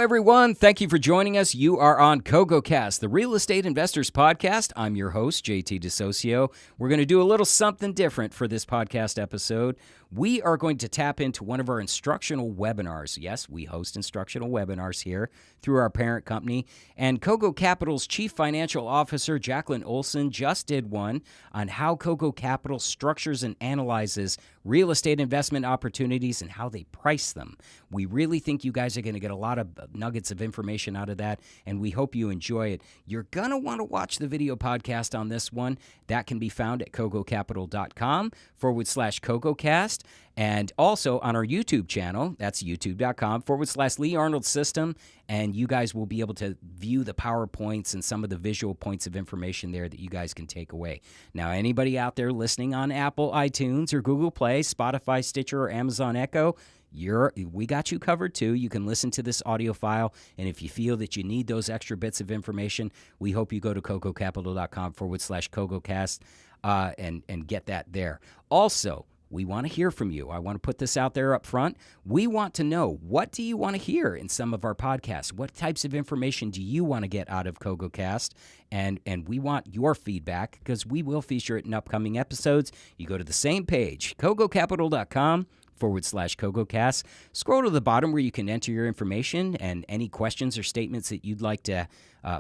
everyone. Thank you for joining us. You are on CogoCast, the Real Estate Investors Podcast. I'm your host, JT DeSocio. We're going to do a little something different for this podcast episode. We are going to tap into one of our instructional webinars. Yes, we host instructional webinars here through our parent company. And Cogo Capital's Chief Financial Officer, Jaclyn Olsen, just did one on how Cogo Capital structures and analyzes real estate investment opportunities and how they price them. We really think you guys are going to get a lot of nuggets of information out of that, and we hope you enjoy it. You're going to want to watch the video podcast on this one. That can be found at cogocapital.com/CogoCast. And also on our YouTube channel, that's youtube.com/Lee Arnold System. And you guys will be able to view the PowerPoints and some of the visual points of information there that you guys can take away. Now, anybody out there listening on Apple, iTunes, or Google Play, Spotify, Stitcher, or Amazon Echo, we got you covered too. You can listen to this audio file, and if you feel that you need those extra bits of information, we hope you go to cogocapital.com/CogoCast and get that there. Also, we want to hear from you. I want to put this out there up front. We want to know, what do you want to hear in some of our podcasts? What types of information do you want to get out of CogoCast? And we want your feedback because we will feature it in upcoming episodes. You go to the same page, cogocapital.com/CogoCast. Scroll to the bottom where you can enter your information and any questions or statements that you'd like to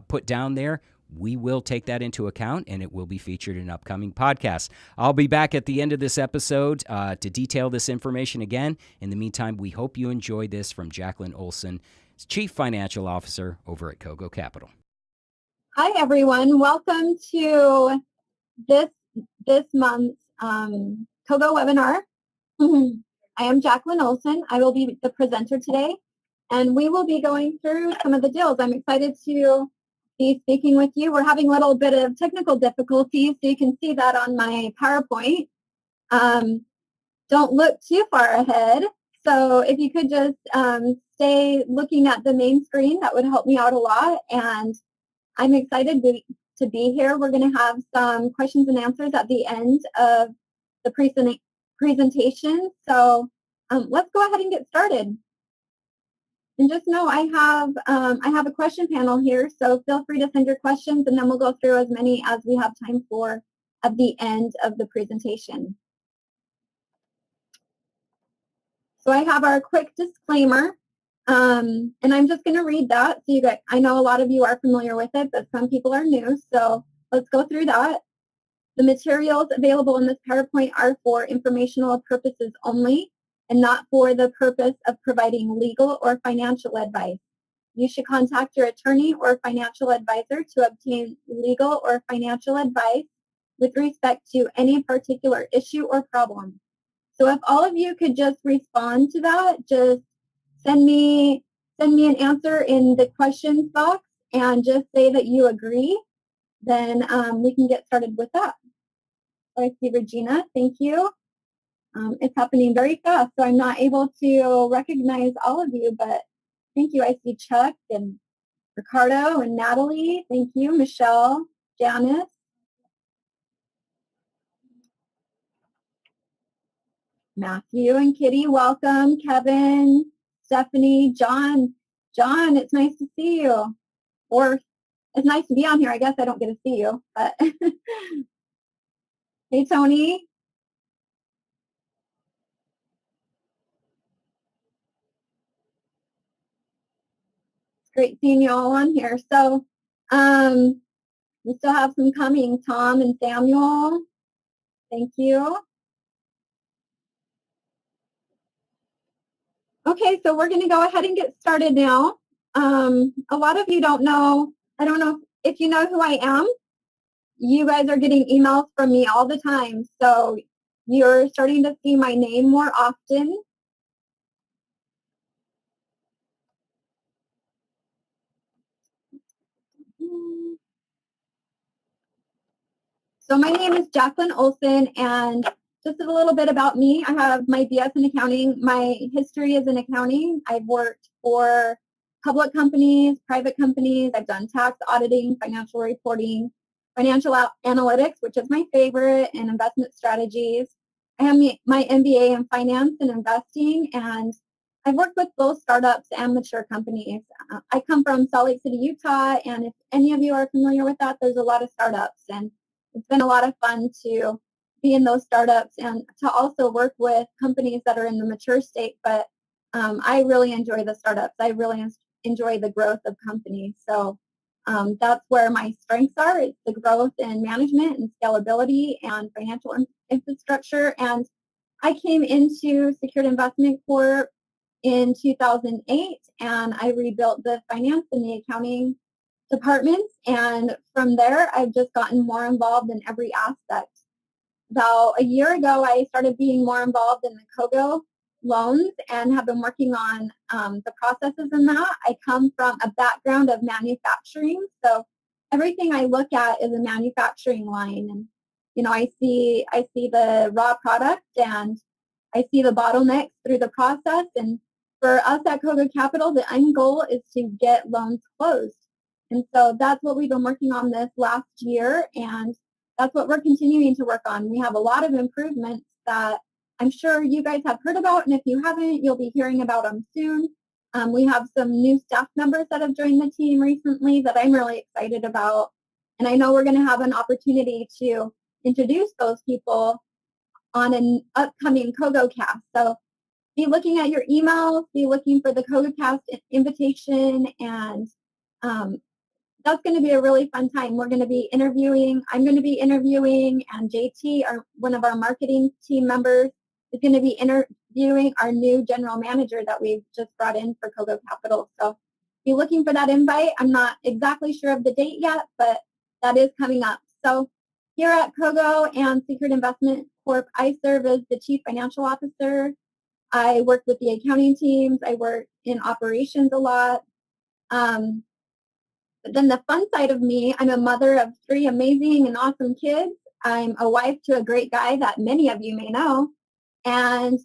put down there. We will take that into account, and it will be featured in upcoming podcasts. I'll be back at the end of this episode to detail this information again. In the meantime, we hope you enjoy this from Jaclyn Olsen, Chief Financial Officer over at Cogo Capital. Hi, everyone. Welcome to this month's Cogo webinar. I am Jaclyn Olsen. I will be the presenter today, and we will be going through some of the deals. I'm excited to be speaking with you. We're having a little bit of technical difficulties, so you can see that on my PowerPoint. Don't look too far ahead. So if you could just stay looking at the main screen, that would help me out a lot. And I'm excited to be here. We're going to have some questions and answers at the end of the presentation. So let's go ahead and get started. And just know I have a question panel here, so feel free to send your questions, and then we'll go through as many as we have time for at the end of the presentation. So I have our quick disclaimer, and I'm just going to read that. So you guys, I know a lot of you are familiar with it, but some people are new, so let's go through that. The materials available in this PowerPoint are for informational purposes only, and not for the purpose of providing legal or financial advice. You should contact your attorney or financial advisor to obtain legal or financial advice with respect to any particular issue or problem. So if all of you could just respond to that, just send me an answer in the questions box and just say that you agree, then we can get started with that. So I see Regina, thank you. It's happening very fast, so I'm not able to recognize all of you, but thank you. I see Chuck and Ricardo and Natalie. Thank you. Michelle, Janice. Matthew and Kitty, welcome. Kevin, Stephanie, John. John, it's nice to see you. Or it's nice to be on here. I guess I don't get to see you, but hey, Tony. Great seeing you all on here. So we still have some coming. Tom and Samuel, thank you. Okay, so we're going to go ahead and get started now. A lot of you don't know, I don't know if you know who I am. You guys are getting emails from me all the time, so you're starting to see my name more often. So my name is Jaclyn Olsen, and just a little bit about me. I have my BS in accounting. My history is in accounting. I've worked for public companies, private companies. I've done tax auditing, financial reporting, financial analytics, which is my favorite, and investment strategies. I have my MBA in finance and investing, and I've worked with both startups and mature companies. I come from Salt Lake City, Utah, and if any of you are familiar with that, there's a lot of startups, and it's been a lot of fun to be in those startups and to also work with companies that are in the mature state. But I really enjoy the startups. I really enjoy the growth of companies. So that's where my strengths are. It's the growth in management and scalability and financial infrastructure. And I came into Secured Investment Corp in 2008, and I rebuilt the finance and the accounting departments. And from there, I've just gotten more involved in every aspect. About a year ago, I started being more involved in the Cogo loans and have been working on the processes in that. I come from a background of manufacturing, so everything I look at is a manufacturing line. And I see the raw product and I see the bottlenecks through the process. And for us at Cogo Capital, the end goal is to get loans closed. And so that's what we've been working on this last year, and that's what we're continuing to work on. We have a lot of improvements that I'm sure you guys have heard about, and if you haven't, you'll be hearing about them soon. We have some new staff members that have joined the team recently that I'm really excited about, and I know we're going to have an opportunity to introduce those people on an upcoming CogoCast. So be looking at your emails, be looking for the CogoCast invitation, and that's going to be a really fun time. We're going to be interviewing, I'm going to be interviewing, and JT, one of our marketing team members, is going to be interviewing our new general manager that we've just brought in for Cogo Capital. So be looking for that invite. I'm not exactly sure of the date yet, but that is coming up. So here at Cogo and Secured Investment Corp, I serve as the Chief Financial Officer. I work with the accounting teams. I work in operations a lot. But then the fun side of me, I'm a mother of 3 amazing and awesome kids. I'm a wife to a great guy that many of you may know. And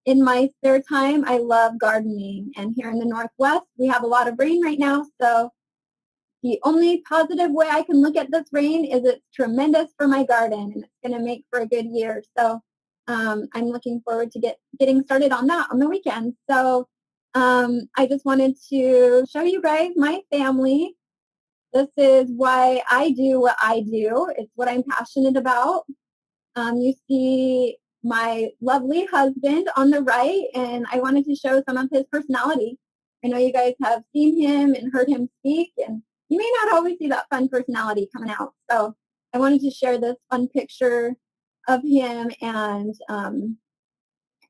in my spare time, I love gardening. And here in the Northwest, we have a lot of rain right now. So the only positive way I can look at this rain is it's tremendous for my garden, and it's going to make for a good year. So I'm looking forward to getting started on that on the weekend. So I just wanted to show you guys my family. This is why I do what I do. It's what I'm passionate about. You see my lovely husband on the right, and I wanted to show some of his personality. I know you guys have seen him and heard him speak, and you may not always see that fun personality coming out. So I wanted to share this fun picture of him and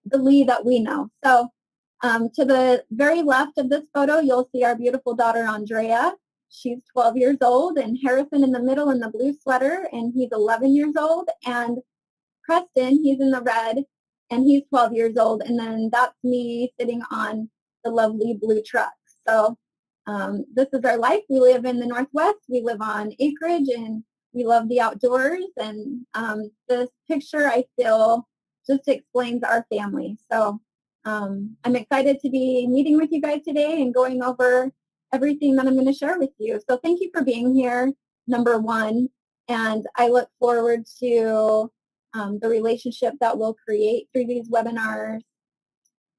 the Lee that we know. So to the very left of this photo, you'll see our beautiful daughter, Andrea. She's 12 years old, and Harrison in the middle in the blue sweater, and he's 11 years old. And Preston, he's in the red, and he's 12 years old. And then that's me sitting on the lovely blue truck. So this is our life. We live in the Northwest. We live on acreage, and we love the outdoors. And this picture, I feel, just explains our family. So I'm excited to be meeting with you guys today and going over everything that I'm going to share with you. So thank you for being here, number one. And I look forward to the relationship that we'll create through these webinars.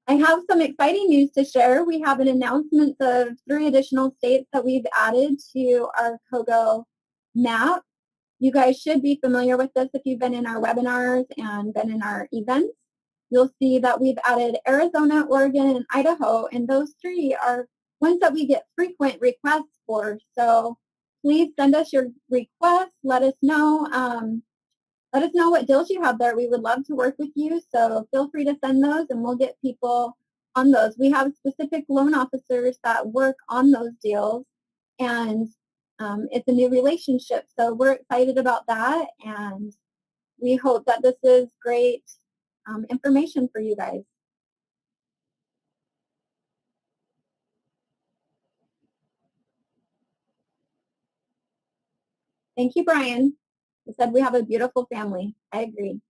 I have some exciting news to share. We have an announcement of 3 additional states that we've added to our Cogo map. You guys should be familiar with this if you've been in our webinars and been in our events. You'll see that we've added Arizona, Oregon, and Idaho, and those 3 are ones that we get frequent requests for. So please send us your requests. Let us know. Let us know what deals you have there. We would love to work with you. So feel free to send those, and we'll get people on those. We have specific loan officers that work on those deals, and it's a new relationship. So we're excited about that, and we hope that this is great information for you guys. Thank you, Brian. He said we have a beautiful family. I agree.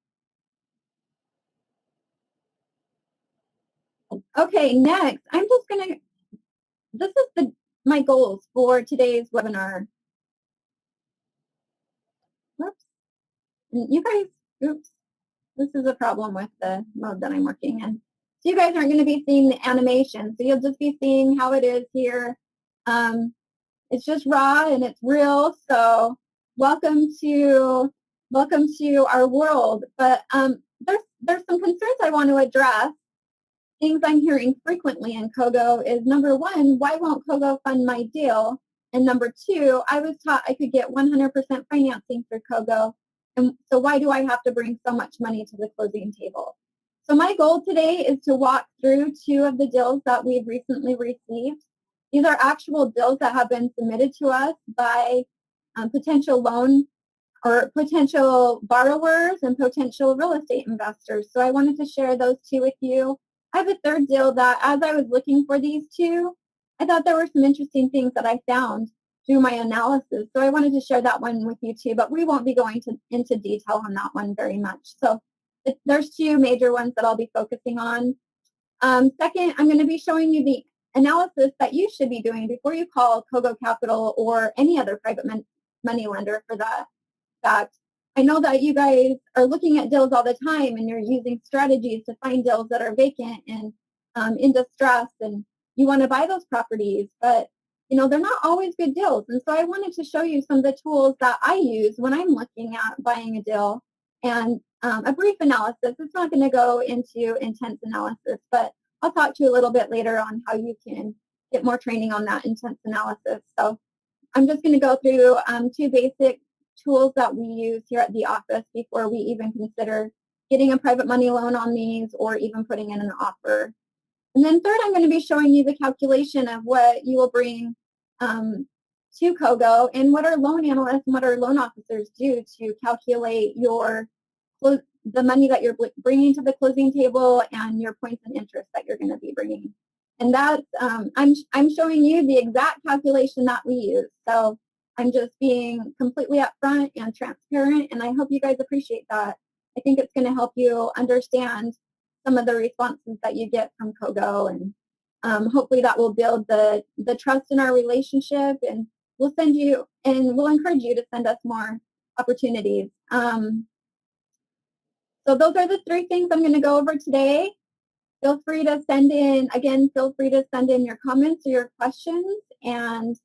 Okay, next, I'm just going to, this is my goals for today's webinar. Whoops. And you guys, oops, this is a problem with the mode that I'm working in. So you guys aren't going to be seeing the animation. So you'll just be seeing how it is here. It's just raw and it's real. So welcome to our world. But there's some concerns I want to address. Things I'm hearing frequently in Cogo is, number one, why won't Cogo fund my deal? And number two, I was taught I could get 100% financing through Cogo. And so why do I have to bring so much money to the closing table? So my goal today is to walk through two of the deals that we've recently received. These are actual deals that have been submitted to us by potential loan or potential borrowers and potential real estate investors. So I wanted to share those two with you. I have a third deal that, as I was looking for these two, I thought there were some interesting things that I found through my analysis. So I wanted to share that one with you too, but we won't be going into detail on that one very much. So there's two major ones that I'll be focusing on. Second, I'm going to be showing you the analysis that you should be doing before you call Cogo Capital or any other private money lender for that fact. I know that you guys are looking at deals all the time and you're using strategies to find deals that are vacant and in distress, and you want to buy those properties, but they're not always good deals. And so I wanted to show you some of the tools that I use when I'm looking at buying a deal, and a brief analysis. It's not going to go into intense analysis, but I'll talk to you a little bit later on how you can get more training on that intense analysis. So I'm just going to go through two basic tools that we use here at the office before we even consider getting a private money loan on these or even putting in an offer. And then third, I'm going to be showing you the calculation of what you will bring to Cogo and what our loan analysts and what our loan officers do to calculate the money that you're bringing to the closing table and your points and interest that you're going to be bringing. And that's, I'm showing you the exact calculation that we use. So I'm just being completely upfront and transparent, and I hope you guys appreciate that. I think it's going to help you understand some of the responses that you get from Cogo, and hopefully that will build the trust in our relationship, and we'll encourage you to send us more opportunities. So those are the three things I'm going to go over today. Feel free to send in your comments or your questions, and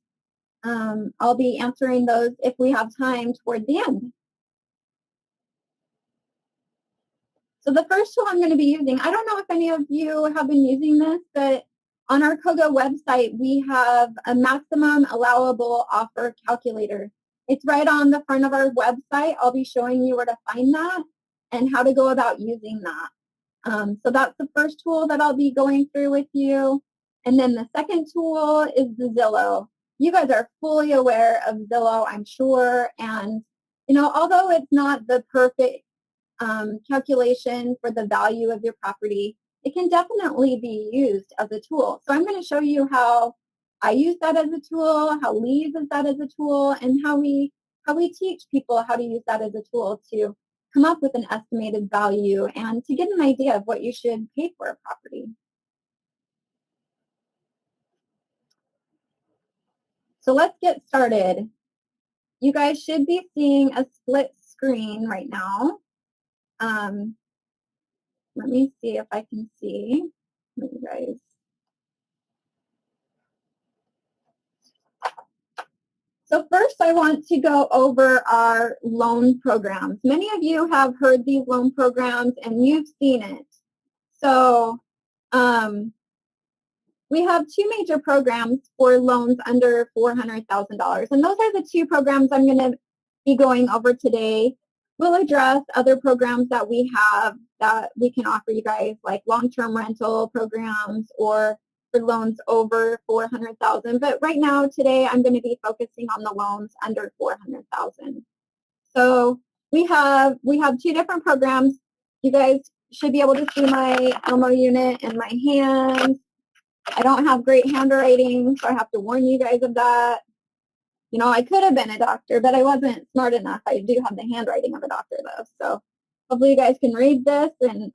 I'll be answering those if we have time toward the end. So the first tool I'm going to be using, I don't know if any of you have been using this, but on our Cogo website, we have a maximum allowable offer calculator. It's right on the front of our website. I'll be showing you where to find that and how to go about using that. So that's the first tool that I'll be going through with you. And then the second tool is the Zillow. You guys are fully aware of Zillow, I'm sure. And, although it's not the perfect calculation for the value of your property, it can definitely be used as a tool. So I'm going to show you how I use that as a tool, how Lee uses that as a tool, and how we teach people how to use that as a tool to come up with an estimated value and to get an idea of what you should pay for a property. So let's get started. You guys should be seeing a split screen right now. Let me see if I can see you guys. So first, I want to go over our loan programs. Many of you have heard these loan programs and you've seen it. So we have two major programs for loans under $400,000. And those are the two programs I'm going to be going over today. We'll address other programs that we have that we can offer you guys, like long-term rental programs or for loans over $400,000. But right now, today, I'm going to be focusing on the loans under $400,000. So we have two different programs. You guys should be able to see my Elmo unit and my hands. I don't have great handwriting, so I have to warn you guys of that. I could have been a doctor, but I wasn't smart enough. I do have the handwriting of a doctor, though. So hopefully you guys can read this. And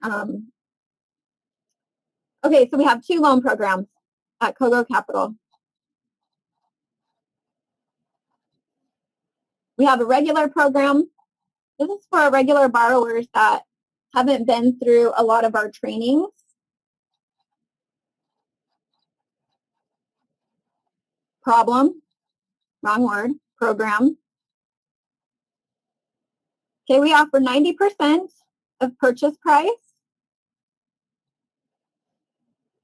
okay, so we have two loan programs at Cogo Capital. We have a regular program. This is for our regular borrowers that haven't been through a lot of our trainings. problem, wrong word, program. Okay, we offer 90% of purchase price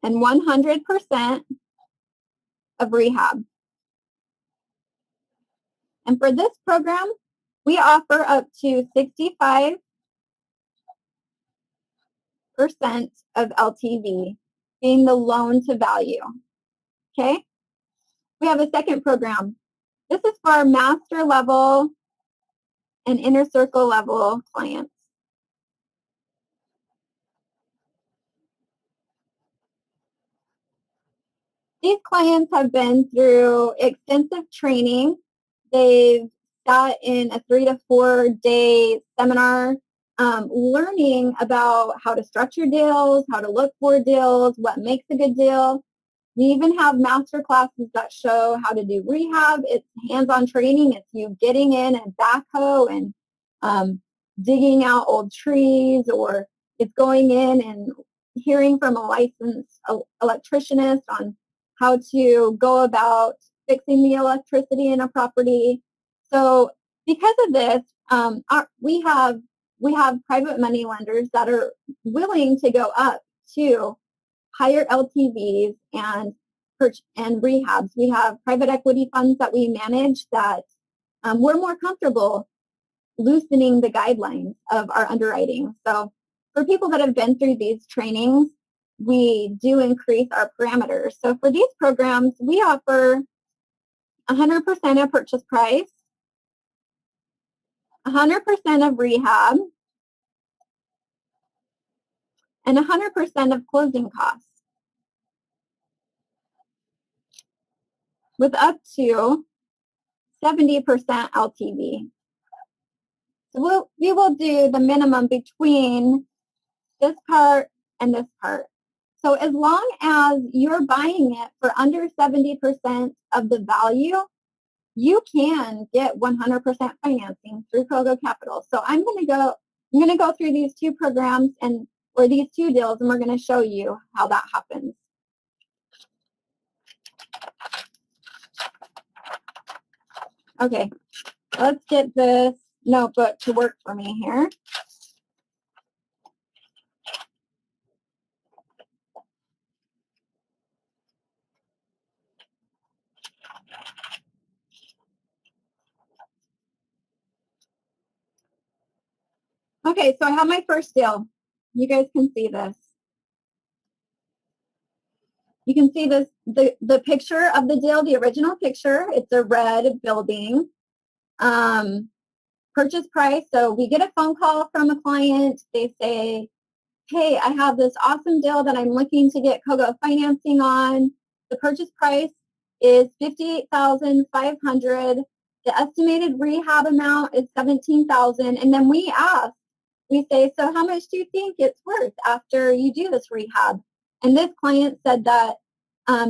and 100% of rehab. And for this program, we offer up to 65% of LTV, being the loan to value. Okay? We have a second program. This is for our master level and inner circle level clients. These clients have been through extensive training. They've sat in a 3 to 4 day seminar learning about how to structure deals, how to look for deals, what makes a good deal. We even have master classes that show how to do rehab. It's hands-on training. It's you getting in and backhoe and digging out old trees, or it's going in and hearing from a licensed electricianist on how to go about fixing the electricity in a property. So because of this, we have private money lenders that are willing to go up to higher LTVs and rehabs. We have private equity funds that we manage that we're more comfortable loosening the guidelines of our underwriting. So for people that have been through these trainings, we do increase our parameters. So for these programs, we offer 100% of purchase price, 100% of rehab, and 100% of closing costs, with up to 70% LTV. So we will do the minimum between this part and this part. So as long as you're buying it for under 70% of the value, you can get 100% financing through Cogo Capital. So I'm going to go through these two programs or these two deals, and we're going to show you how that happens. Okay, let's get this notebook to work for me here. Okay, so I have my first deal. You guys can see this. You can see this, the picture of the deal, the original picture. It's a red building. Purchase price. So we get a phone call from a client. They say, hey, I have this awesome deal that I'm looking to get Cogo financing on. The purchase price is $58,500. The estimated rehab amount is $17,000. And then we ask, we say, so how much do you think it's worth after you do this rehab? And this client said that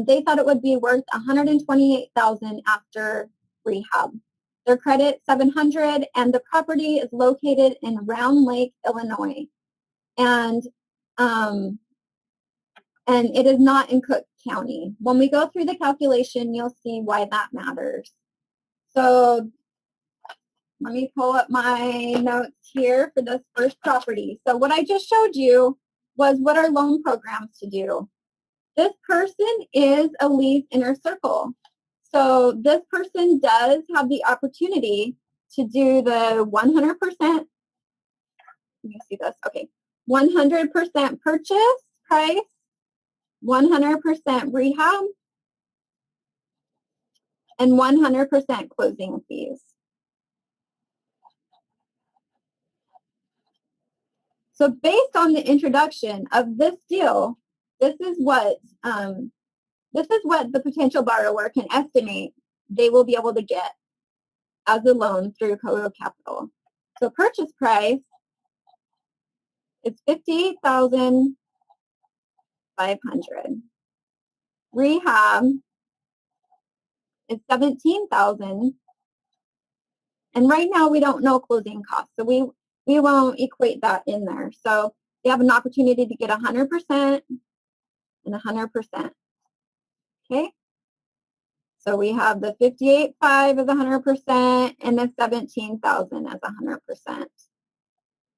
they thought it would be worth $128,000 after rehab. Their credit, 700, and the property is located in Round Lake, Illinois. And it is not in Cook County. When we go through the calculation, you'll see why that matters. So let me pull up my notes here for this first property. So what I just showed you was what our loan programs to do. This person is a lease inner circle. So this person does have the opportunity to do the 100%. Let me see this. Okay. 100% purchase price, 100% rehab, and 100% closing fees. So based on the introduction of this deal, this is what the potential borrower can estimate they will be able to get as a loan through Cogo Capital. So purchase price is $58,500. Rehab is $17,000. And right now we don't know closing costs, so we won't equate that in there. So you have an opportunity to get 100% and 100%. Okay? So we have the 58.5 as 100% and the 17,000 as 100%.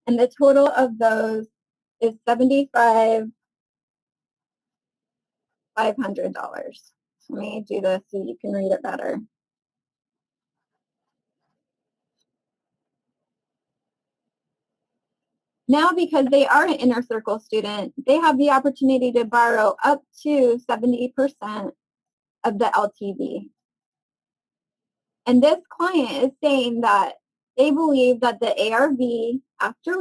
And the total of those is $75,500. Let me do this so you can read it better. Now, because they are an inner circle student, they have the opportunity to borrow up to 70% of the LTV. And this client is saying that they believe that the ARV after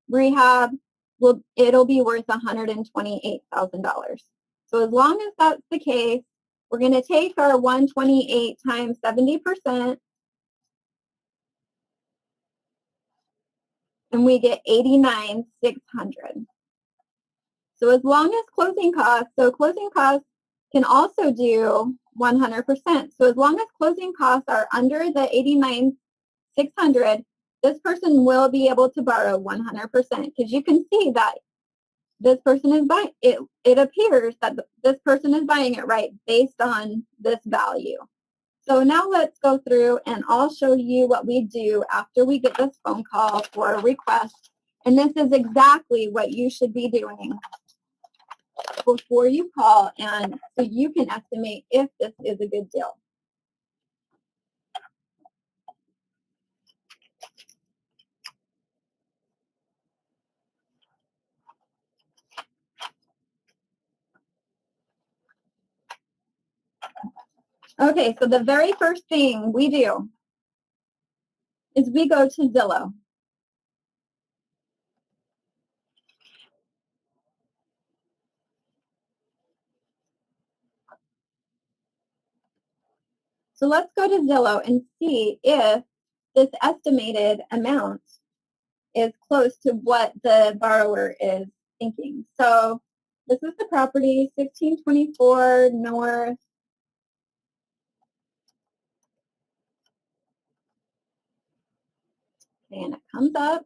rehab it'll be worth $128,000. So as long as that's the case, we're going to take our 128 times 70%, and we get 89,600. So as long as closing costs can also do 100%. So as long as closing costs are under the 89,600, this person will be able to borrow 100%, because you can see that this person is buying it. It appears that this person is buying it right based on this value. So now let's go through and I'll show you what we do after we get this phone call for a request. And this is exactly what you should be doing before you call, and so you can estimate if this is a good deal. Okay, so the very first thing we do is we go to Zillow. So let's go to Zillow and see if this estimated amount is close to what the borrower is thinking. So this is the property, 1624 North. And it comes up.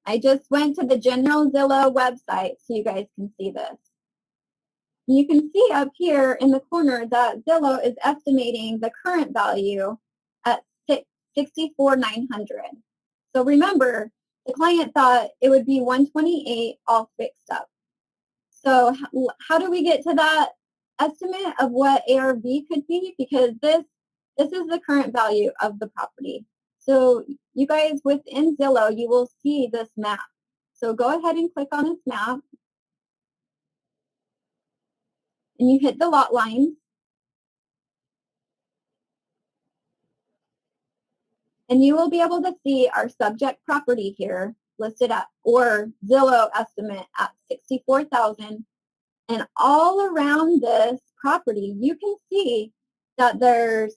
I just went to the general Zillow website so you guys can see this. You can see up here in the corner that Zillow is estimating the current value at $64,900. So remember, the client thought it would be $128 all fixed up. So how do we get to that estimate of what ARV could be? Because this is the current value of the property. So you guys within Zillow, you will see this map. So go ahead and click on this map. And you hit the lot lines. And you will be able to see our subject property here listed at, or Zillow estimate at $64,000. And all around this property, you can see that there's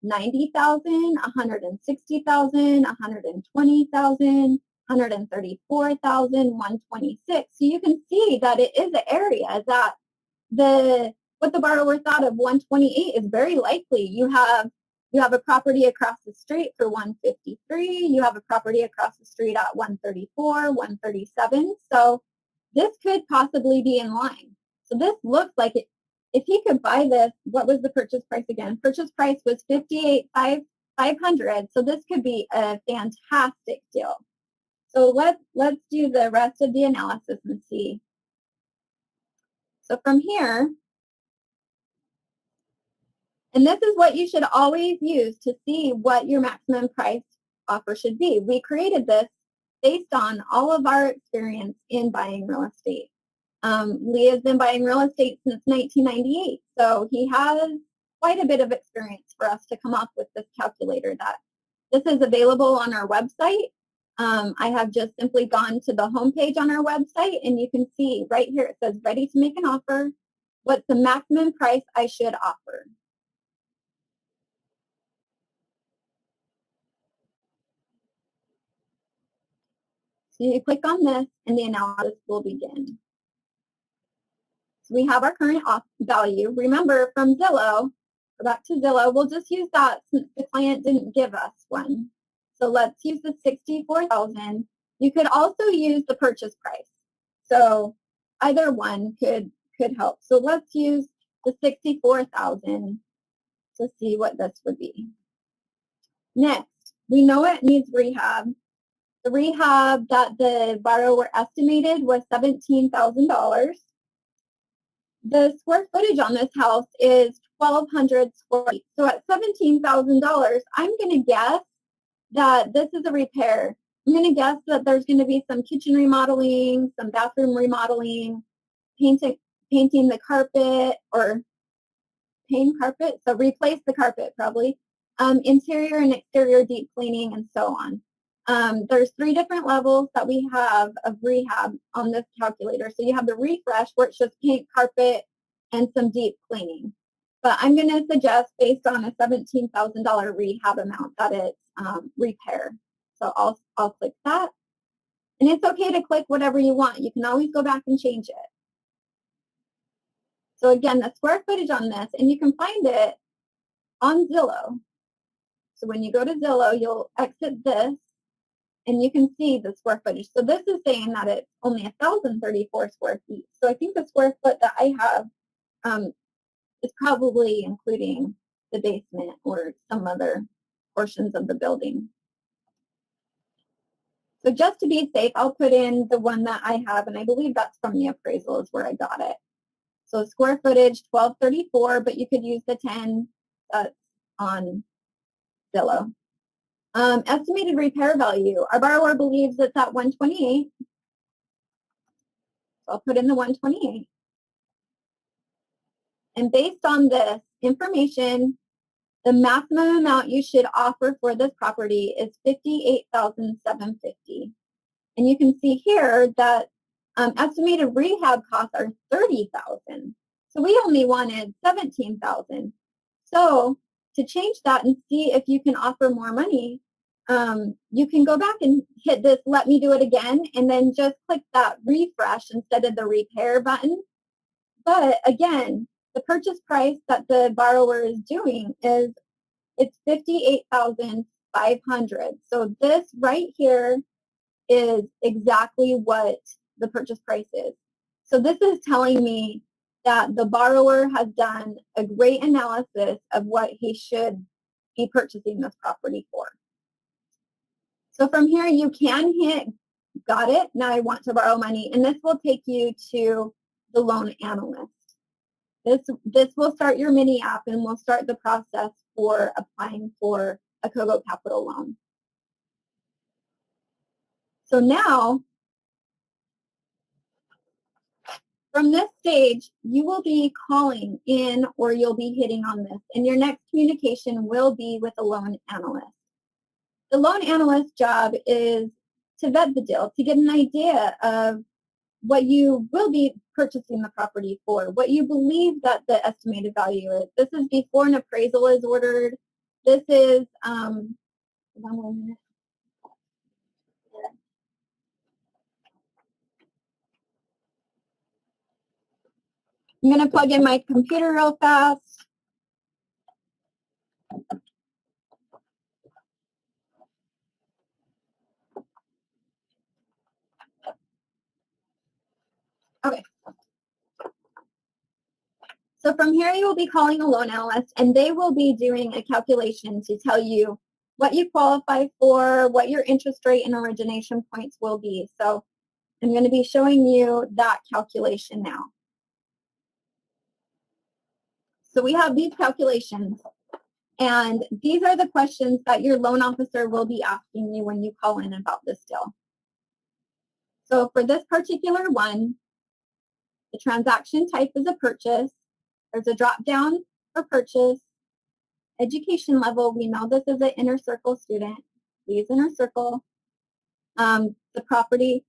90,000, 160,000, 120,000, 134,000, 126. So you can see that it is an area that what the borrower thought of 128 is very likely. You have a property across the street for 153. You have a property across the street at 134, 137. So this could possibly be in line. So this looks like it. If he could buy this, what was the purchase price again? Purchase price was $58,500. So this could be a fantastic deal. So let's do the rest of the analysis and see. So from here, and this is what you should always use to see what your maximum price offer should be. We created this based on all of our experience in buying real estate. Lee has been buying real estate since 1998, so he has quite a bit of experience for us to come up with this calculator. That this is available on our website. I have just simply gone to the homepage on our website, and you can see right here it says ready to make an offer. What's the maximum price I should offer? So you click on this and the analysis will begin. So we have our current value. Remember from Zillow, go back to Zillow, we'll just use that since the client didn't give us one. So let's use the $64,000. You could also use the purchase price. So either one could help. So let's use to $64,000 to see what this would be. Next, we know it needs rehab. The rehab that the borrower estimated was $17,000. The square footage on this house is 1,200 square feet. So at $17,000, I'm going to guess that this is a repair. I'm going to guess that there's going to be some kitchen remodeling, some bathroom remodeling, painting the carpet or paint carpet, so replace the carpet probably, interior and exterior deep cleaning, and so on. There's 3 different levels that we have of rehab on this calculator. So you have the refresh, where it's just paint, carpet, and some deep cleaning. But I'm going to suggest, based on a $17,000 rehab amount, that it's repair. So I'll click that. And it's okay to click whatever you want. You can always go back and change it. So again, the square footage on this, and you can find it on Zillow. So when you go to Zillow, you'll exit this, and you can see the square footage. So this is saying that it's only 1,034 square feet. So I think the square foot that I have is probably including the basement or some other portions of the building. So just to be safe, I'll put in the one that I have, and I believe that's from the appraisal is where I got it. So square footage, 1,234, but you could use the 10 that's on Zillow. Estimated repair value. Our borrower believes it's at 128. So I'll put in the 128. And based on this information, the maximum amount you should offer for this property is $58,750. And you can see here that estimated rehab costs are $30,000. So we only wanted $17,000. So to change that and see if you can offer more money, you can go back and hit this "Let me do it again," and then just click that refresh instead of the repair button. But again, the purchase price that the borrower is doing is it's $58,500. So this right here is exactly what the purchase price is. So this is telling me that the borrower has done a great analysis of what he should be purchasing this property for. So from here, you can hit "Got it, now I want to borrow money," and this will take you to the loan analyst. This will start your mini app and will start the process for applying for a Cogo Capital loan. So now, from this stage, you will be calling in or you'll be hitting on this, and your next communication will be with a loan analyst. The loan analyst's job is to vet the deal, to get an idea of what you will be purchasing the property for, what you believe that the estimated value is. This is before an appraisal is ordered. This is, hold on 1 minute. I'm going to plug in my computer real fast. Okay. So from here, you will be calling a loan analyst, and they will be doing a calculation to tell you what you qualify for, what your interest rate and origination points will be. So I'm going to be showing you that calculation now. So we have these calculations, and these are the questions that your loan officer will be asking you when you call in about this deal. So for this particular one, the transaction type is a purchase. There's a drop down for purchase. Education level, we know this is an inner circle student. Please inner circle. The property,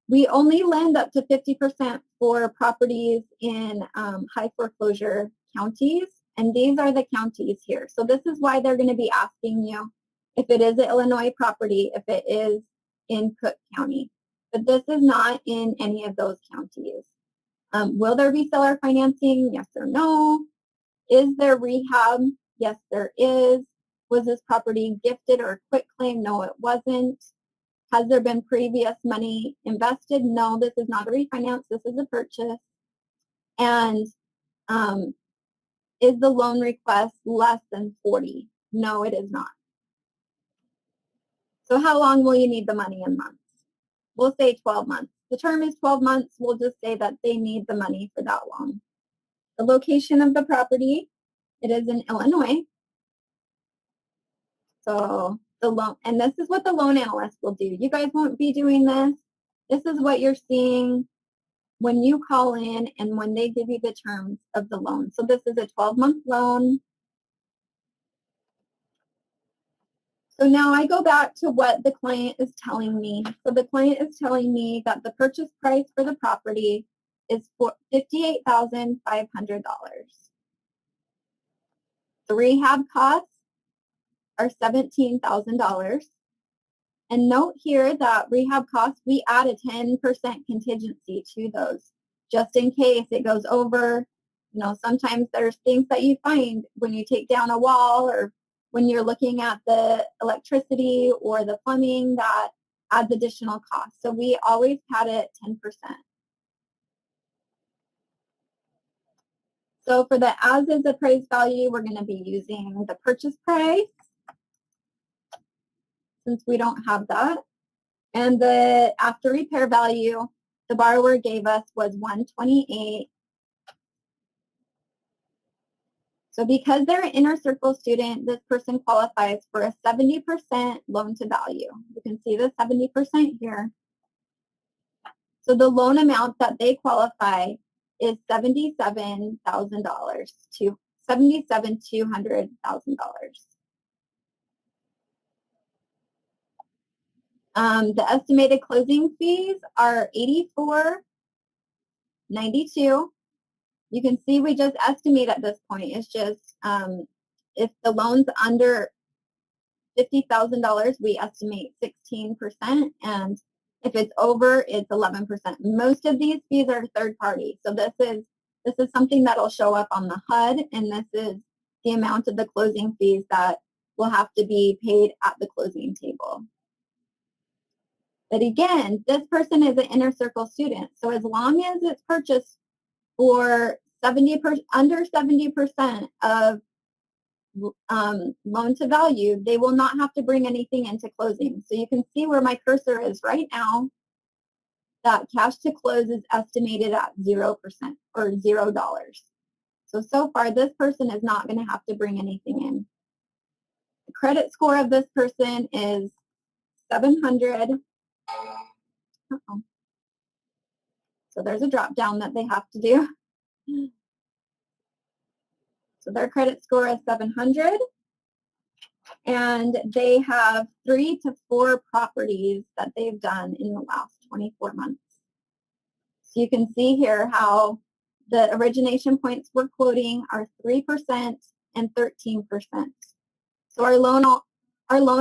we only lend up to 50% for properties in high foreclosure counties, and these are the counties here. So this is why they're going to be asking you if it is an Illinois property, if it is in Cook County. But this is not in any of those counties. Will there be seller financing? Yes or no. Is there rehab? Yes, there is. Was this property gifted or quick claim? No, it wasn't. Has there been previous money invested? No, this is not a refinance. This is a purchase. And is the loan request less than 40? No, it is not. So how long will you need the money in months? We'll say 12 months. The term is 12 months. We'll just say that they need the money for that long. The location of the property, it is in Illinois. So the loan, and this is what the loan analyst will do. You guys won't be doing this. This is what you're seeing when you call in and when they give you the terms of the loan. So this is a 12-month loan. So now I go back to what the client is telling me. So the client is telling me that the purchase price for the property is $58,500. The rehab costs are $17,000. And note here that rehab costs, we add a 10% contingency to those, just in case it goes over. You know, sometimes there's things that you find when you take down a wall or when you're looking at the electricity or the plumbing that adds additional costs. So we always pad it 10%. So for the as-is appraised value, we're going to be using the purchase price since we don't have that. And the after repair value the borrower gave us was $128,000. So because they're an inner circle student, this person qualifies for a 70% loan to value. You can see the 70% here. So the loan amount that they qualify is $77,000 to $200,000. The estimated closing fees are $84.92. You can see we just estimate at this point. It's just if the loan's under $50,000, we estimate 16%, and if it's over, it's 11%. Most of these fees are third party, so this is something that'll show up on the HUD, and this is the amount of the closing fees that will have to be paid at the closing table. But again, this person is an inner circle student, so as long as it's purchased for under 70% of loan to value, they will not have to bring anything into closing. So you can see where my cursor is right now, that cash to close is estimated at 0% or $0. So far, this person is not going to have to bring anything in. The credit score of this person is 700. So there's a drop down that they have to do. So their credit score is 700. And they have 3 to 4 properties that they've done in the last 24 months. So you can see here how the origination points we're quoting are 3% and 13%. So our loan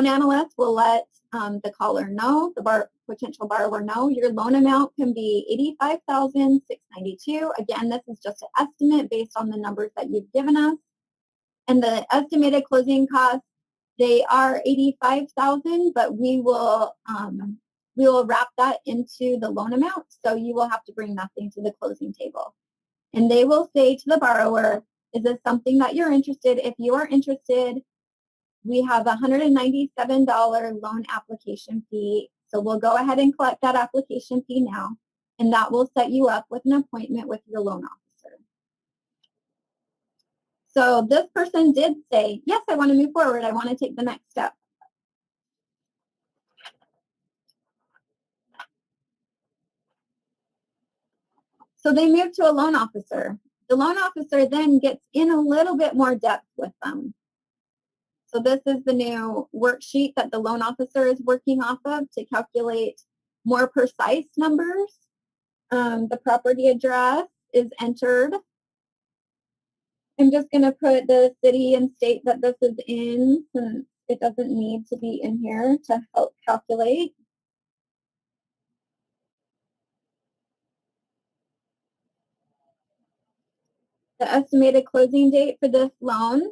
analyst will let the caller know, the potential borrower know, your loan amount can be $85,692. Again, this is just an estimate based on the numbers that you've given us. And the estimated closing costs, they are $85,000, but we will wrap that into the loan amount, so you will have to bring nothing to the closing table. And they will say to the borrower, is this something that you're interested? If you are interested, we have a $197 loan application fee. So we'll go ahead and collect that application fee now, and that will set you up with an appointment with your loan officer. So this person did say, yes, I want to move forward. I want to take the next step. So they move to a loan officer. The loan officer then gets in a little bit more depth with them. So this is the new worksheet that the loan officer is working off of to calculate more precise numbers. The property address is entered. I'm just going to put the city and state that this is in, since it doesn't need to be in here to help calculate. The estimated closing date for this loan is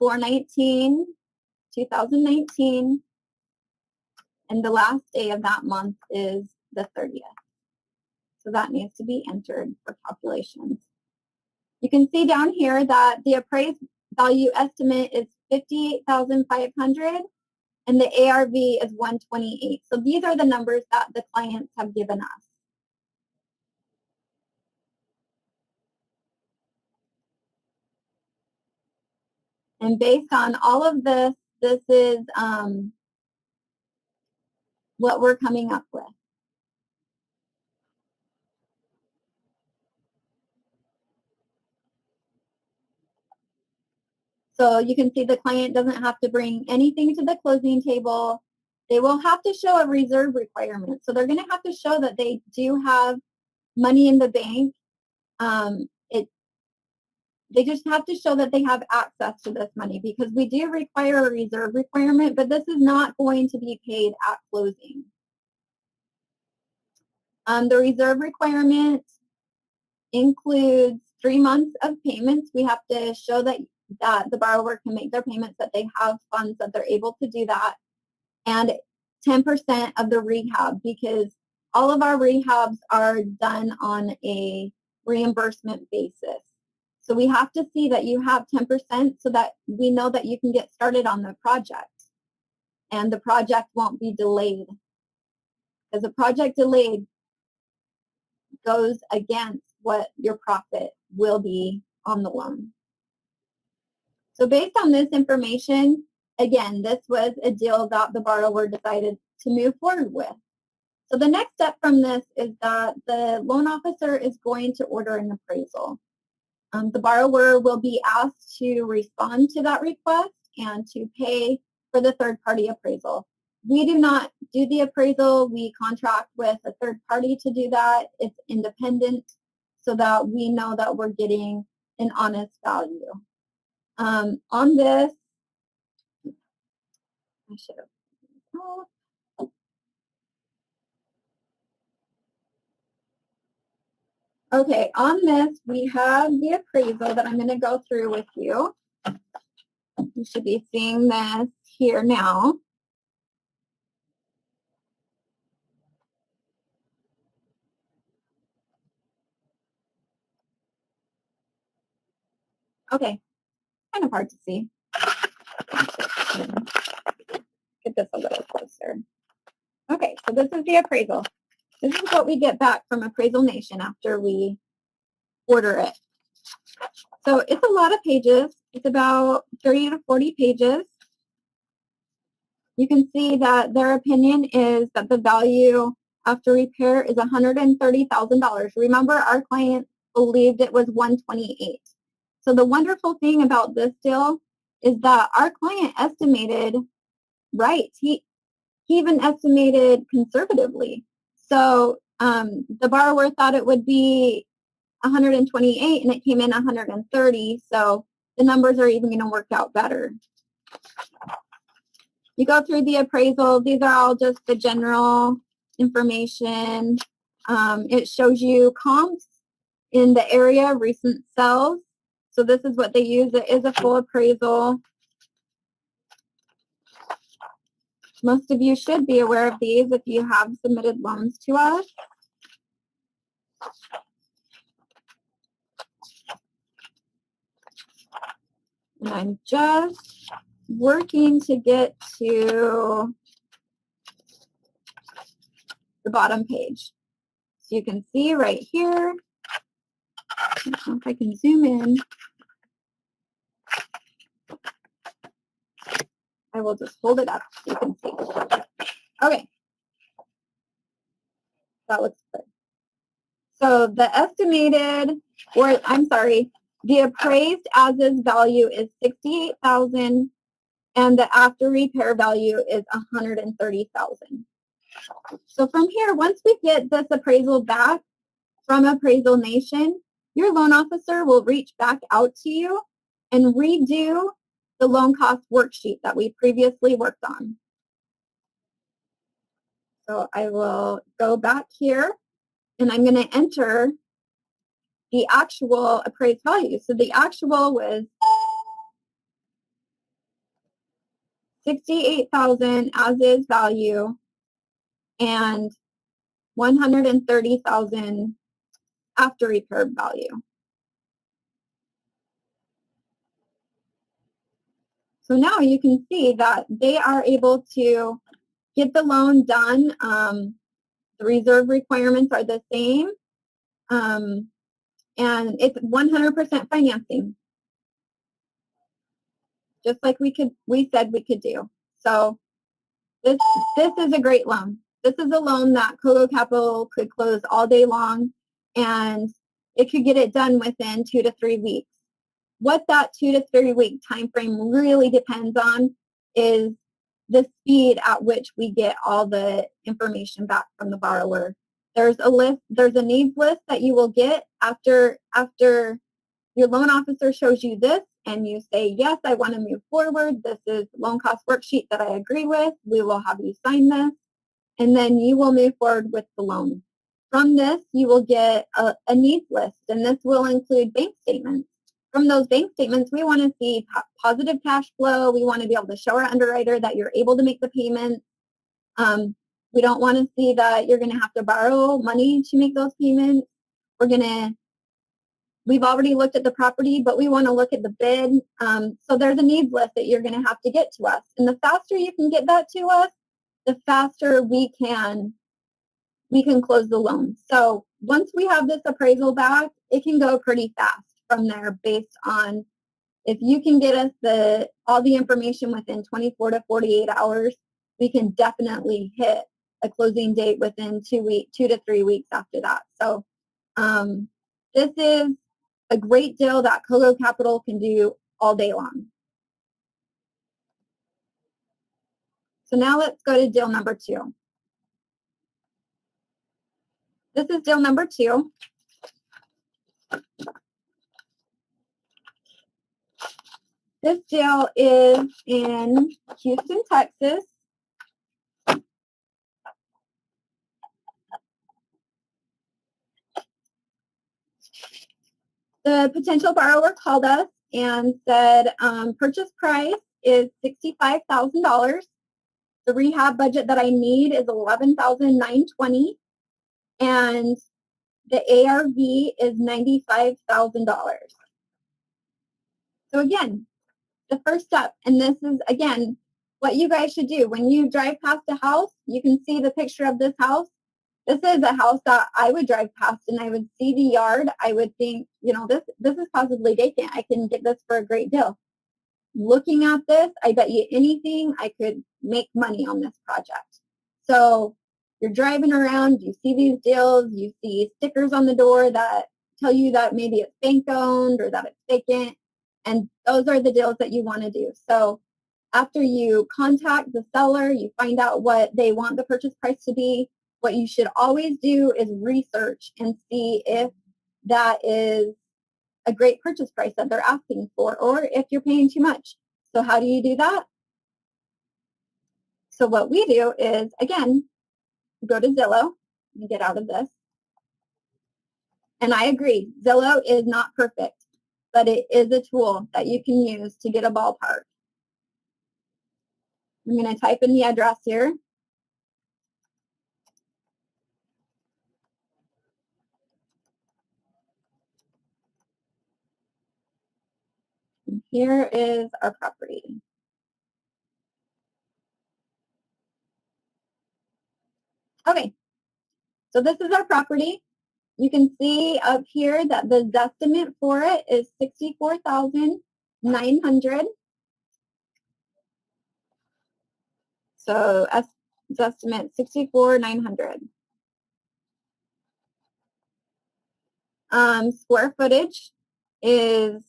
4/19/2019, and the last day of that month is the 30th. So that needs to be entered for calculations. You can see down here that the appraised value estimate is $58,500 and the ARV is 128. So these are the numbers that the clients have given us. And based on all of this, this is what we're coming up with. So you can see the client doesn't have to bring anything to the closing table. They will have to show a reserve requirement. So they're going to have to show that they do have money in the bank. They just have to show that they have access to this money, because we do require a reserve requirement, but this is not going to be paid at closing. The reserve requirement includes 3 months of payments. We have to show that the borrower can make their payments, that they have funds, that they're able to do that, and 10% of the rehab, because all of our rehabs are done on a reimbursement basis. So we have to see that you have 10% so that we know that you can get started on the project and the project won't be delayed. Because a project delayed goes against what your profit will be on the loan. So based on this information, again, this was a deal that the borrower decided to move forward with. So the next step from this is that the loan officer is going to order an appraisal. The borrower will be asked to respond to that request and to pay for the third-party appraisal. We do not do the appraisal. We contract with a third party to do that. It's independent so that we know that we're getting an honest value. On this, I should have. Okay, on this, we have the appraisal that I'm going to go through with you. You should be seeing this here now. Okay, kind of hard to see. Get this a little closer. Okay, so this is the appraisal. This is what we get back from Appraisal Nation after we order it. So it's a lot of pages. It's about 30 to 40 pages. You can see that their opinion is that the value after repair is $130,000. Remember, our client believed it was $128,000. So the wonderful thing about this deal is that our client estimated right. He even estimated conservatively. So the borrower thought it would be 128 and it came in 130. So the numbers are even going to work out better. You go through the appraisal. These are all just the general information. It shows you comps in the area, recent sales. So this is what they use. It is a full appraisal. Most of you should be aware of these if you have submitted loans to us. And I'm just working to get to the bottom page. So you can see right here. I don't know if I can zoom in. I will just hold it up so you can see. Okay. That looks good. So the estimated, or I'm sorry, the appraised as-is value is $68,000 and the after repair value is $130,000. So from here, once we get this appraisal back from Appraisal Nation, your loan officer will reach back out to you and redo the loan cost worksheet that we previously worked on. So I will go back here and I'm going to enter the actual appraised value. So the actual was $68,000 as is value and $130,000 after repair value. So now you can see that they are able to get the loan done. The reserve requirements are the same, and it's 100% financing, just like we said we could do. So this is a great loan. This is a loan that Cogo Capital could close all day long, and it could get it done within 2 to 3 weeks. What that 2 to 3 week time frame really depends on is the speed at which we get all the information back from the borrower. There's a needs list that you will get after your loan officer shows you this and you say, yes, I want to move forward. This is loan cost worksheet that I agree with. We will have you sign this, and then you will move forward with the loan. From this, you will get a needs list, and this will include bank statements. From those bank statements, we want to see positive cash flow. We want to be able to show our underwriter that you're able to make the payment. We don't want to see that you're going to have to borrow money to make those payments. We've already looked at the property, but we want to look at the bid. So there's a needs list that you're going to have to get to us. And the faster you can get that to us, the faster we can close the loan. So once we have this appraisal back, it can go pretty fast from there based on if you can get us all the information within 24 to 48 hours, we can definitely hit a closing date within 2 to 3 weeks after that. So this is a great deal that Cogo Capital can do all day long. So now let's go to deal number 2. This is deal number 2. This deal is in Houston, Texas. The potential borrower called us and said purchase price is $65,000. The rehab budget that I need is $11,920, and the ARV is $95,000. So again, the first step, and this is, again, what you guys should do. When you drive past a house, you can see the picture of this house. This is a house that I would drive past and I would see the yard. I would think, this is possibly vacant. I can get this for a great deal. Looking at this, I bet you anything I could make money on this project. So you're driving around, you see these deals, you see stickers on the door that tell you that maybe it's bank owned or that it's vacant. And those are the deals that you want to do. So after you contact the seller, you find out what they want the purchase price to be. What you should always do is research and see if that is a great purchase price that they're asking for, or if you're paying too much. So how do you do that? So what we do is, again, go to Zillow and get out of this. And I agree, Zillow is not perfect, but it is a tool that you can use to get a ballpark. I'm going to type in the address here. And here is our property. Okay, so this is our property. You can see up here that the estimate for it is $64,900. So estimate $64,900. Square footage is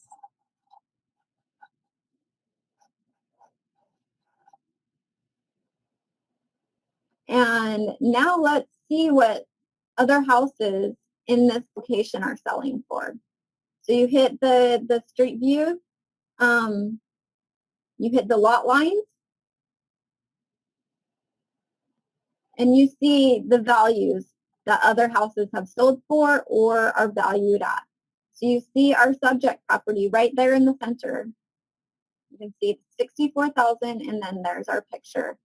and now let's see what other houses in this location are selling for. So you hit the street view, you hit the lot lines, and you see the values that other houses have sold for or are valued at. So you see our subject property right there in the center. You can see it's $64,000, and then there's our picture.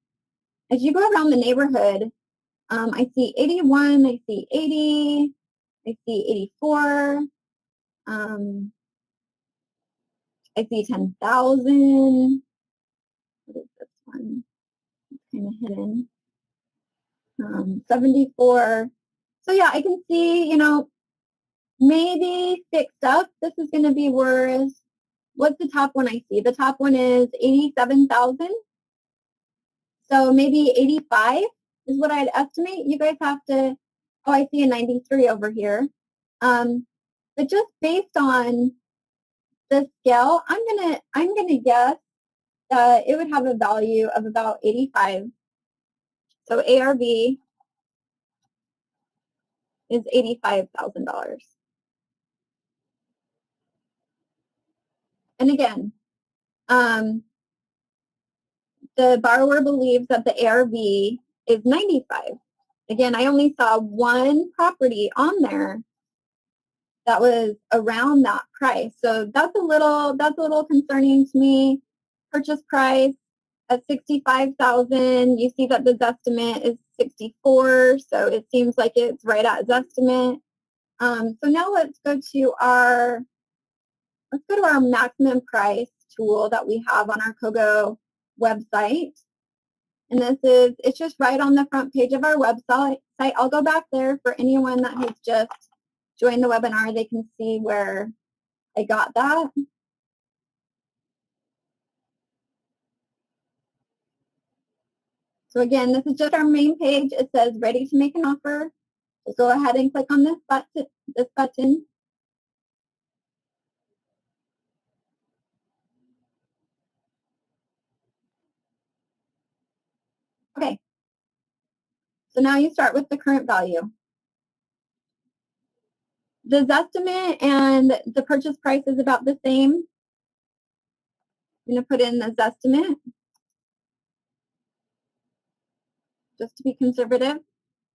As you go around the neighborhood, I see 81, I see 80, I see 84, I see 10,000, one. It's kind of hidden. 74. So yeah, I can see, maybe fixed up. This is going to be worth, what's the top one I see? The top one is 87,000. So maybe 85 is what I'd estimate. You guys have to, oh, I see a 93 over here. But just based on the scale, I'm gonna guess that it would have a value of about 85. So ARV is $85,000. And again, the borrower believes that the ARV is 95. Again, I only saw one property on there that was around that price. So that's a little concerning to me. Purchase price at 65,000. You see that the estimate is 64, so it seems like it's right at estimate. So now let's go to our maximum price tool that we have on our Cogo website. And it's just right on the front page of our website. I'll go back there for anyone that has just joined the webinar. They can see where I got that. So again, this is just our main page. It says ready to make an offer. Just go ahead and click on this button. Okay. So now you start with the current value. The estimate and the purchase price is about the same. I'm going to put in the estimate just to be conservative.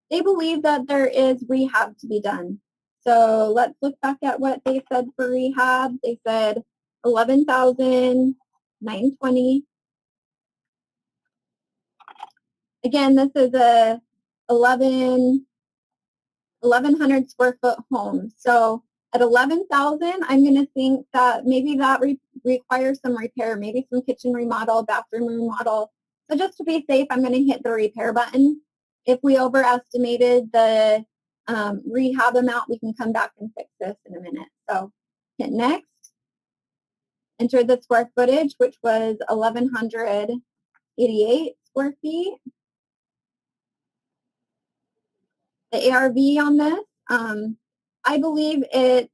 They believe that there is rehab to be done. So let's look back at what they said for rehab. They said $11,920. Again, this is a 1,100 square foot home. So at 11,000, I'm going to think that maybe that requires some repair, maybe some kitchen remodel, bathroom remodel. So just to be safe, I'm going to hit the repair button. If we overestimated the rehab amount, we can come back and fix this in a minute. So hit next. Enter the square footage, which was 1,188 square feet. The ARV on this, I believe it's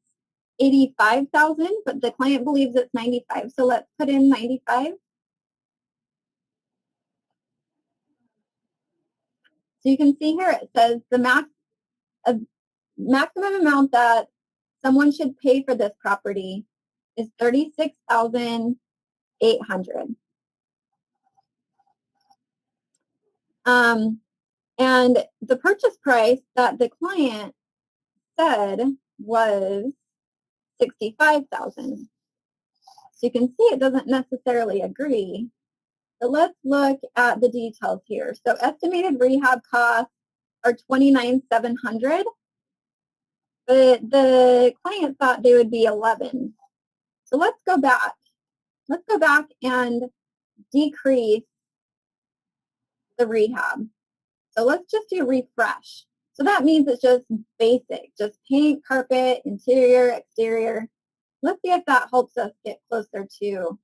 85,000, but the client believes it's 95. So let's put in 95. So you can see here it says the maximum amount that someone should pay for this property is $36,800. And the purchase price that the client said was 65,000. So you can see it doesn't necessarily agree. So let's look at the details here. So estimated rehab costs are $29,700, but the client thought they would be 11. So let's go back. Let's go back and decrease the rehab. So let's just do refresh. So that means it's just basic, just paint, carpet, interior, exterior. Let's see if that helps us get closer to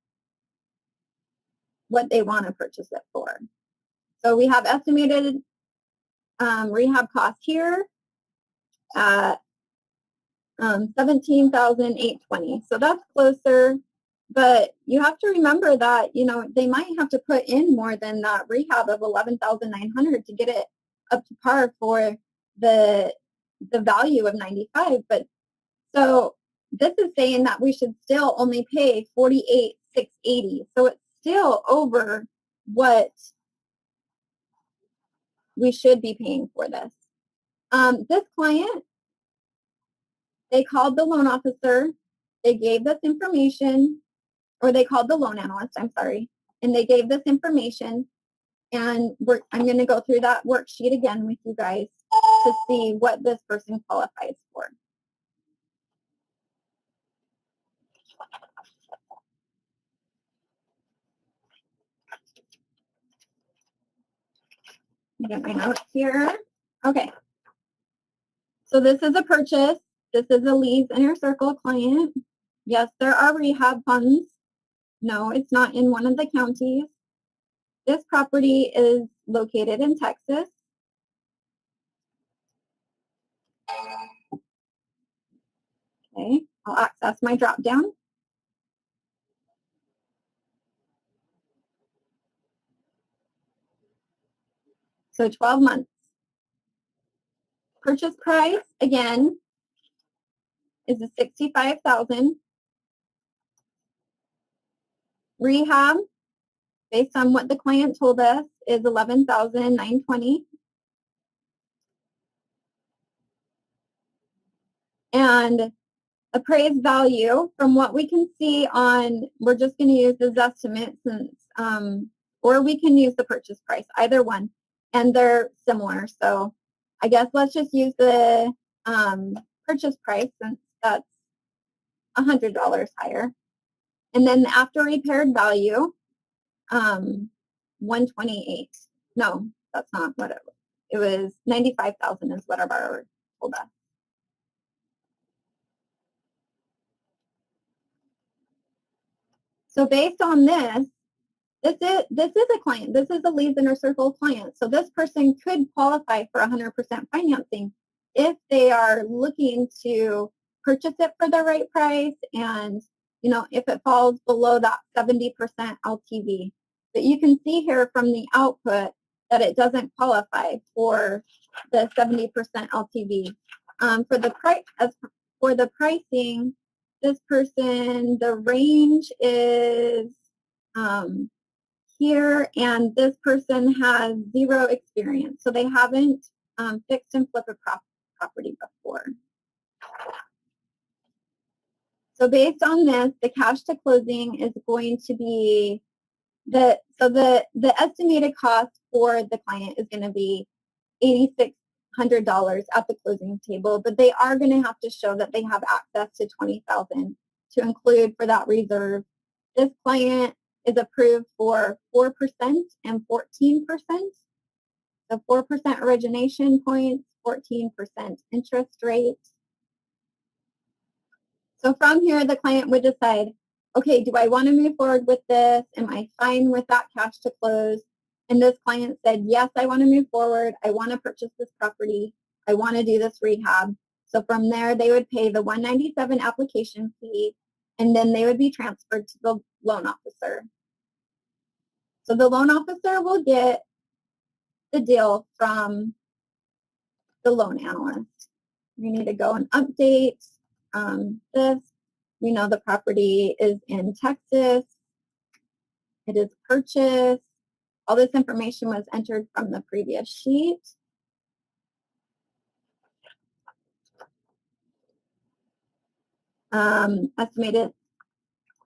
what they want to purchase it for. So we have estimated rehab cost here at $17,820. So that's closer, but you have to remember that, they might have to put in more than that rehab of $11,900 to get it up to par for the value of 95. But so this is saying that we should still only pay $48,680. So it's still over what we should be paying for this. This client, they called the loan officer, they gave this information, or they called the loan analyst, I'm sorry, and they gave this information, and I'm going to go through that worksheet again with you guys to see what this person qualifies for. Get my notes here. Okay. So this is a purchase. This is a Lee's Inner Circle client. Yes, there are rehab funds. No, it's not in one of the counties. This property is located in Texas. Okay, I'll access my drop down. So 12 months. Purchase price, again, is a $65,000. Rehab, based on what the client told us, is $11,920. And appraised value, from what we can see on, we're just going to use this estimate since, or we can use the purchase price, either one, and they're similar. So I guess let's just use the purchase price since that's $100 higher. And then the after repaired value, 128. No, that's not what it was. 95,000 is what our borrower told us. So based on this is a client. This is a Lee's Inner Circle client. So this person could qualify for 100% financing if they are looking to purchase it for the right price and, you know, if it falls below that 70% LTV. But you can see here from the output that it doesn't qualify for the 70% LTV. For the pricing, this person, the range is here, and this person has zero experience. So they haven't fixed and flipped a property before. So based on this, the cash to closing is going to be the estimated cost for the client is going to be $8,600 at the closing table, but they are going to have to show that they have access to $20,000 to include for that reserve. This client is approved for 4% and 14%. So 4% origination points, 14% interest rate. So from here, the client would decide, okay, do I want to move forward with this? Am I fine with that cash to close? And this client said, yes, I want to move forward. I want to purchase this property. I want to do this rehab. So from there, they would pay the $197 application fee, and then they would be transferred to the loan officer. So the loan officer will get the deal from the loan analyst. We need to go and update this. We know the property is in Texas. It is purchased. All this information was entered from the previous sheet. Estimated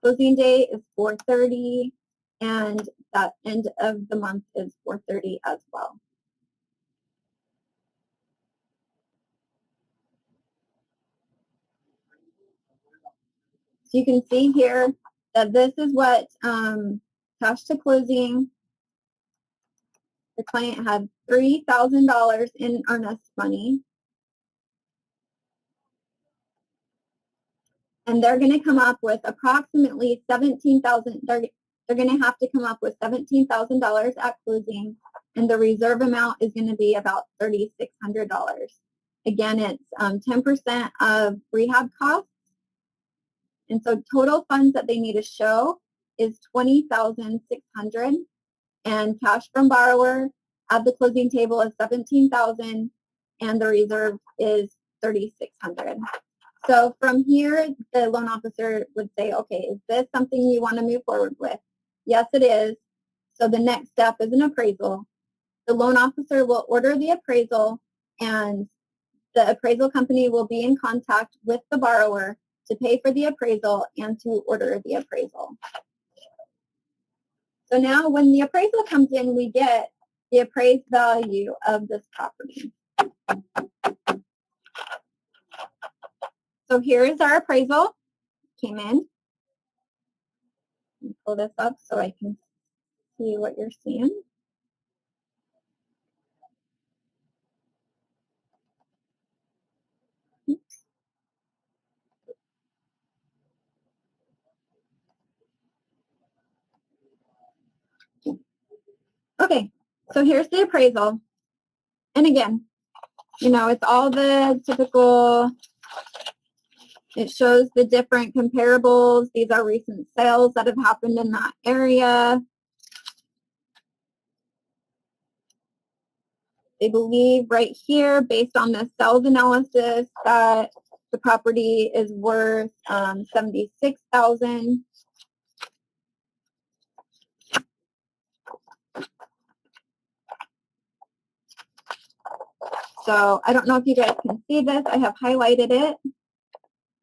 closing date is 4/30, and that end of the month is 4/30 as well. So you can see here that this is what cash to closing. The client had $3,000 in earnest money. And they're going to come up with approximately $17,000. They're going to have to come up with $17,000 at closing, and the reserve amount is going to be about $3,600. Again, it's 10% of rehab costs, and so total funds that they need to show is $20,600, and cash from borrower at the closing table is $17,000, and the reserve is $3,600. So from here, the loan officer would say, okay, is this something you want to move forward with? Yes, it is. So the next step is an appraisal. The loan officer will order the appraisal, and the appraisal company will be in contact with the borrower to pay for the appraisal and to order the appraisal. So now when the appraisal comes in, we get the appraised value of this property. So here is our appraisal. Came in. Pull this up so I can see what you're seeing. So here's the appraisal. And again, it's all the typical, it shows the different comparables. These are recent sales that have happened in that area. They believe right here, based on the sales analysis, that the property is worth $76,000. So I don't know if you guys can see this. I have highlighted it.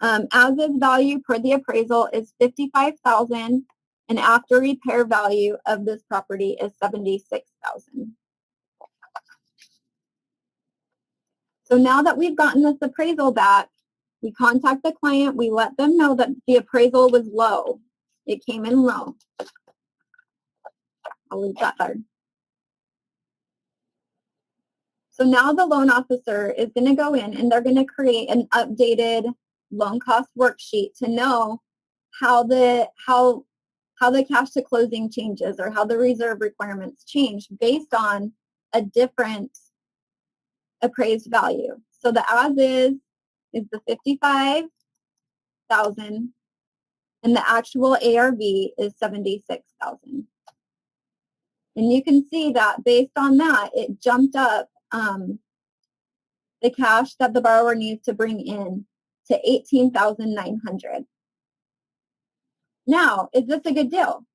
As is value per the appraisal is $55,000, and after repair value of this property is $76,000. So now that we've gotten this appraisal back, we contact the client. We let them know that the appraisal was low. It came in low. I'll leave that there. So now the loan officer is going to go in and they're going to create an updated loan cost worksheet to know how the cash to closing changes or how the reserve requirements change based on a different appraised value. So the as is the $55,000 and the actual ARV is $76,000. And you can see that based on that, it jumped up the cash that the borrower needs to bring in to $18,900. Now, is this a good deal?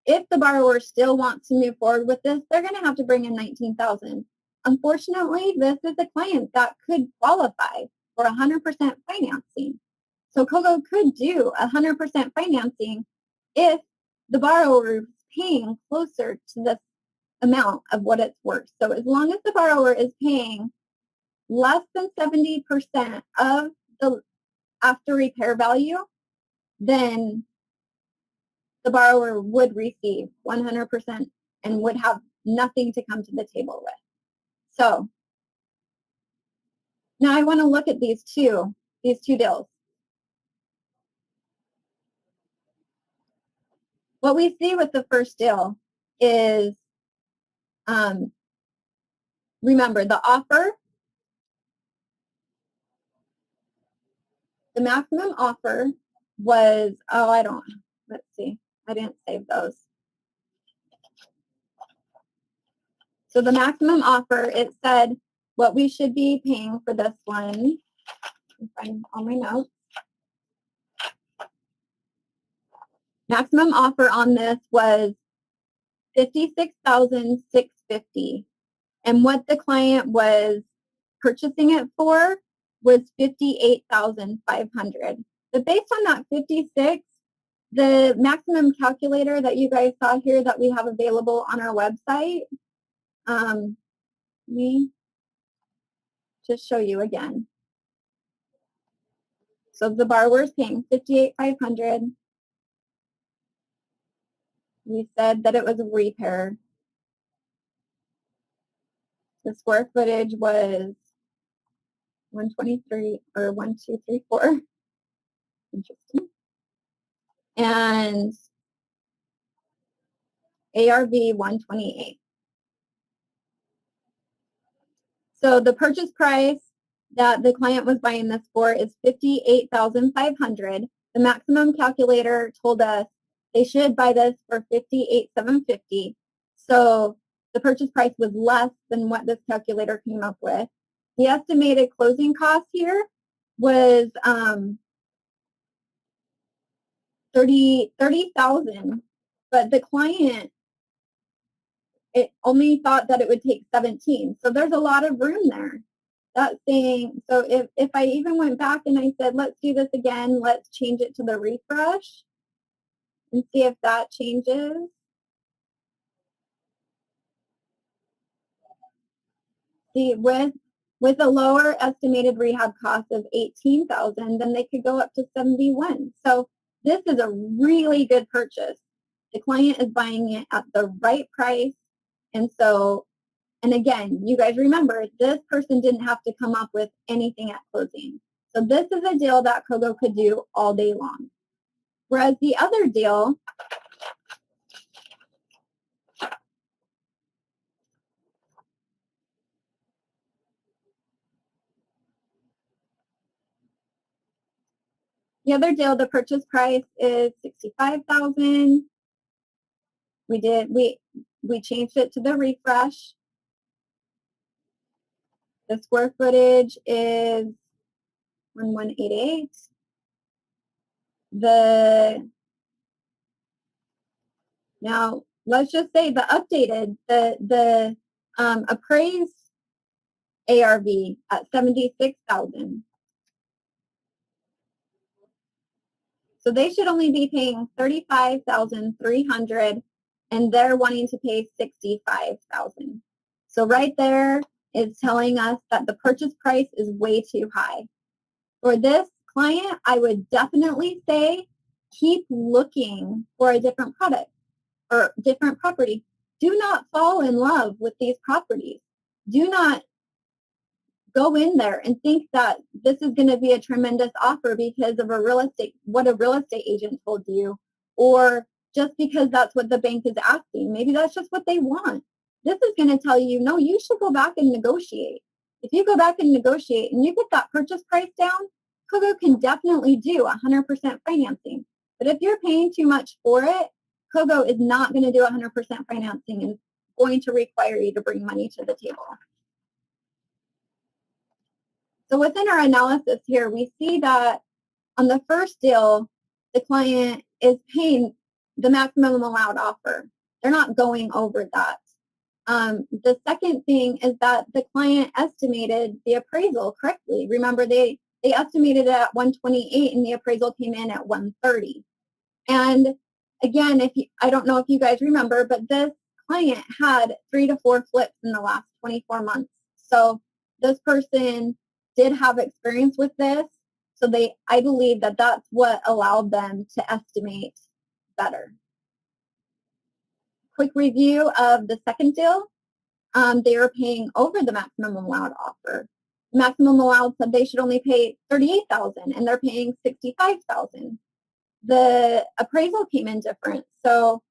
If the borrower still wants to move forward with this, they're going to have to bring in $19,000. Unfortunately, this is a client that could qualify for 100% financing. So Cogo could do 100% financing if the borrower is paying closer to this amount of what it's worth. So as long as the borrower is paying less than 70% of the after repair value, then the borrower would receive 100% and would have nothing to come to the table with. So now I want to look at these two deals. What we see with the first deal is, remember the offer, the maximum offer was, let's see, I didn't save those. So the maximum offer, it said what we should be paying for this one. Find all my notes. Maximum offer on this was $56,650, and what the client was purchasing it for was $58,500. But based on that 56, the maximum calculator that you guys saw here that we have available on our website, let me just show you again. So the borrower is paying $58,500. We said that it was a repair. The square footage was 123 or 1234. Interesting. And ARV 128. So the purchase price that the client was buying this for is $58,500. The maximum calculator told us they should buy this for $58,750. So the purchase price was less than what this calculator came up with. The estimated closing cost here was $30,000, but the client, it only thought that it would take 17. So there's a lot of room there. That's saying, so if I even went back and I said, let's do this again, let's change it to the refresh and see if that changes. See, with a lower estimated rehab cost of $18,000, then they could go up to 71. So this is a really good purchase. The client is buying it at the right price. And so, and again, you guys remember, this person didn't have to come up with anything at closing. So this is a deal that Cogo could do all day long. Whereas the other deal The other deal, the purchase price is $65,000. We changed it to the refresh. The square footage is 1188. Now let's just say the updated, the appraised ARV at 76,000. So they should only be paying 35,300, and they're wanting to pay 65,000. So right there is telling us that the purchase price is way too high. For this client, I would definitely say keep looking for a different product or different property. Do not fall in love with these properties. Do not go in there and think that this is going to be a tremendous offer because of what a real estate agent told you, or just because that's what the bank is asking. Maybe that's just what they want. This is going to tell you, no, you should go back and negotiate. If you go back and negotiate and you get that purchase price down, Cogo can definitely do 100% financing. But if you're paying too much for it, Cogo is not going to do 100% financing and going to require you to bring money to the table. So within our analysis here, we see that on the first deal, the client is paying the maximum allowed offer. They're not going over that. The second thing is that the client estimated the appraisal correctly. Remember, they estimated it at 128 and the appraisal came in at 130. And again, I don't know if you guys remember, but this client had 3 to 4 flips in the last 24 months. So this person did have experience with this. So I believe that that's what allowed them to estimate better. Quick review of the second deal. They were paying over the maximum allowed offer. The maximum allowed said they should only pay $38,000 and they're paying $65,000. The appraisal came in different. So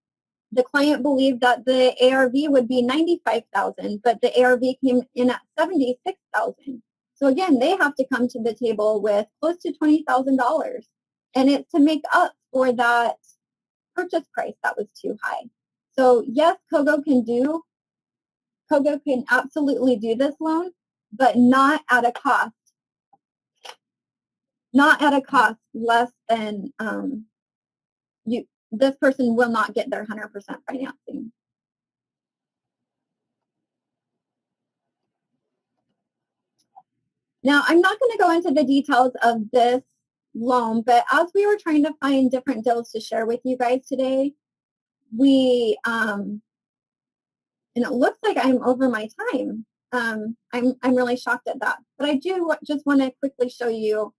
the client believed that the ARV would be $95,000, but the ARV came in at $76,000. So again, they have to come to the table with close to $20,000. And it's to make up for that purchase price that was too high. So yes, Cogo can absolutely do this loan, but not at a cost. Not at a cost less than this person will not get their 100% financing. Now, I'm not going to go into the details of this loan, but as we were trying to find different deals to share with you guys today, and it looks like I'm over my time. I'm really shocked at that, but I do just want to quickly show you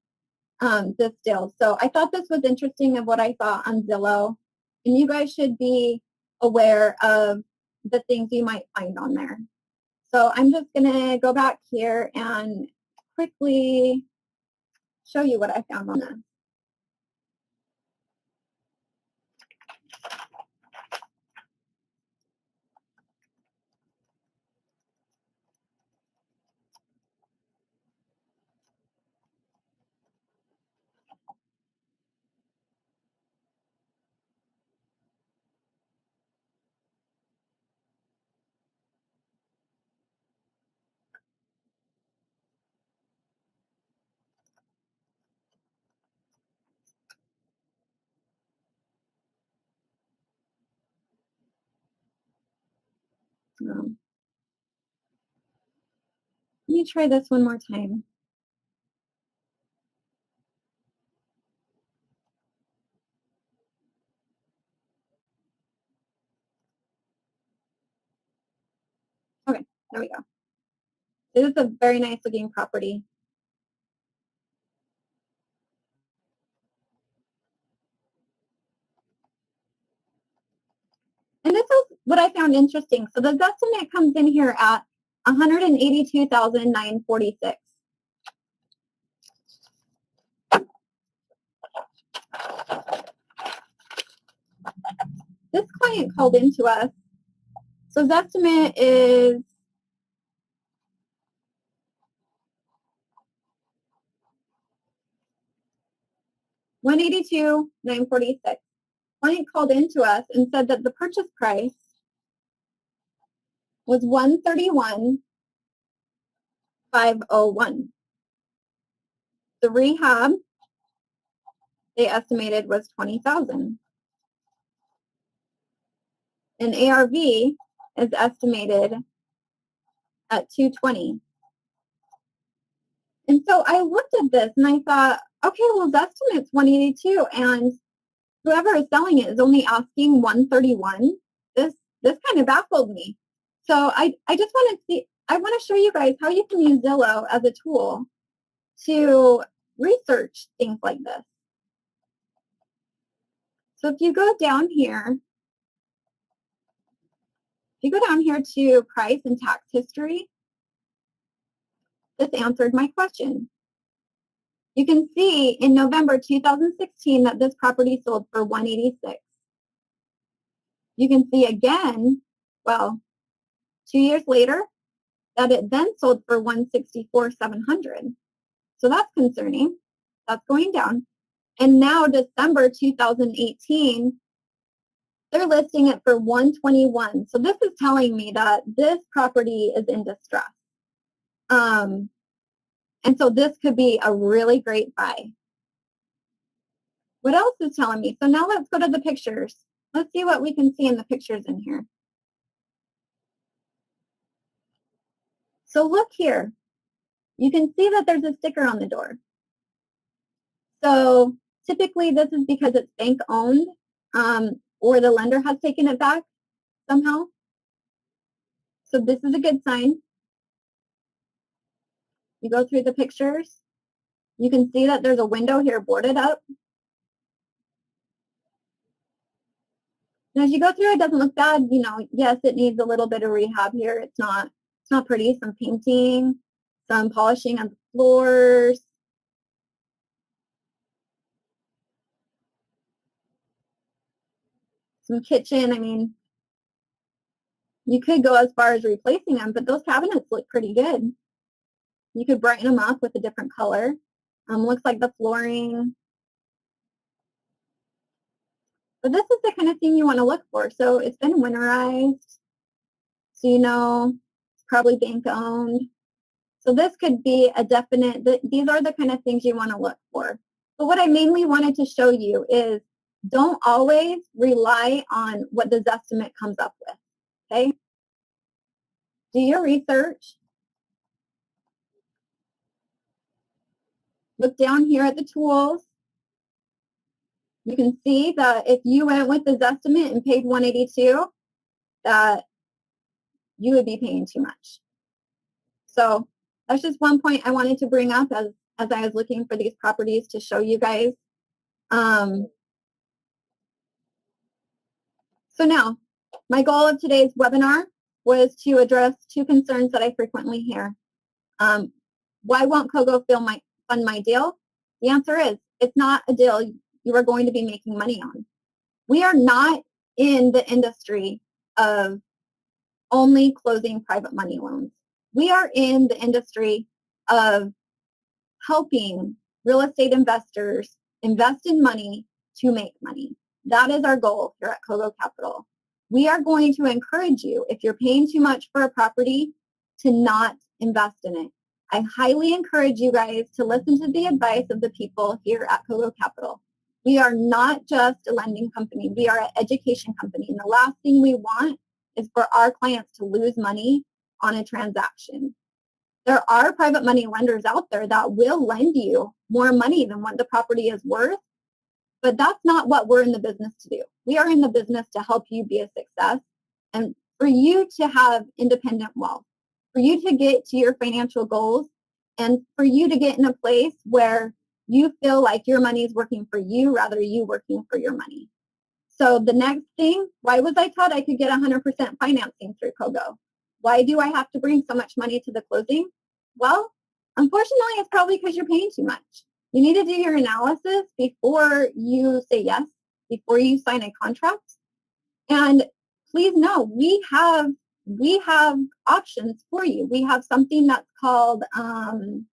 this deal. So I thought this was interesting of what I saw on Zillow, and you guys should be aware of the things you might find on there. So I'm just going to go back here and quickly show you what I found on this. Let me try this one more time. Okay, there we go. This is a very nice looking property. And this is what I found interesting. So the estimate comes in here at $182,946. This client called into us. So his estimate is 182,946. Client called into us and said that the purchase price was 131,501. The rehab they estimated was 20,000. And ARV is estimated at 220. And so I looked at this and I thought, okay, well, the estimate's 182, and whoever is selling it is only asking 131. This kind of baffled me. So I just want to see, I want to show you guys how you can use Zillow as a tool to research things like this. So if you go down here, to price and tax history, this answered my question. You can see in November 2016 that this property sold for 186. You can see again, well, 2 years later, that it then sold for 164,700. So that's concerning. That's going down. And now December 2018, they're listing it for 121. So this is telling me that this property is in distress. And so this could be a really great buy. What else is telling me? So now let's go to the pictures. Let's see what we can see in the pictures in here. So look here. You can see that there's a sticker on the door. So typically this is because it's bank owned, or the lender has taken it back somehow. So this is a good sign. You go through the pictures. You can see that there's a window here boarded up. And as you go through, it doesn't look bad. You know, yes, it needs a little bit of rehab here. It's not pretty. Some painting, some polishing on the floors. Some kitchen. I mean, you could go as far as replacing them, but those cabinets look pretty good. You could brighten them up with a different color. Looks like the flooring. But this is the kind of thing you want to look for. So it's been winterized. So you know, it's probably bank owned. So this could be a definite, these are the kind of things you want to look for. But what I mainly wanted to show you is don't always rely on what the Zestimate comes up with, okay? Do your research. Look down here at the tools. You can see that if you went with the Zestimate and paid 182, that you would be paying too much. So that's just one point I wanted to bring up as I was looking for these properties to show you guys. So now, my goal of today's webinar was to address two concerns that I frequently hear. Why won't Cogo fund my deal? The answer is, it's not a deal you are going to be making money on. We are not in the industry of only closing private money loans. We are in the industry of helping real estate investors invest in money to make money. That is our goal here at Cogo Capital. We are going to encourage you, if you're paying too much for a property, to not invest in it. I highly encourage you guys to listen to the advice of the people here at Cogo Capital. We are not just a lending company. We are an education company. And the last thing we want is for our clients to lose money on a transaction. There are private money lenders out there that will lend you more money than what the property is worth, but that's not what we're in the business to do. We are in the business to help you be a success and for you to have independent wealth, for you to get to your financial goals, and for you to get in a place where you feel like your money is working for you rather than you working for your money. So the next thing, why was I taught I could get 100% financing through Cogo? Why do I have to bring so much money to the closing? Well, unfortunately, it's probably because you're paying too much. You need to do your analysis before you say yes, before you sign a contract. And please know, we have options for you. We have something that's called, trying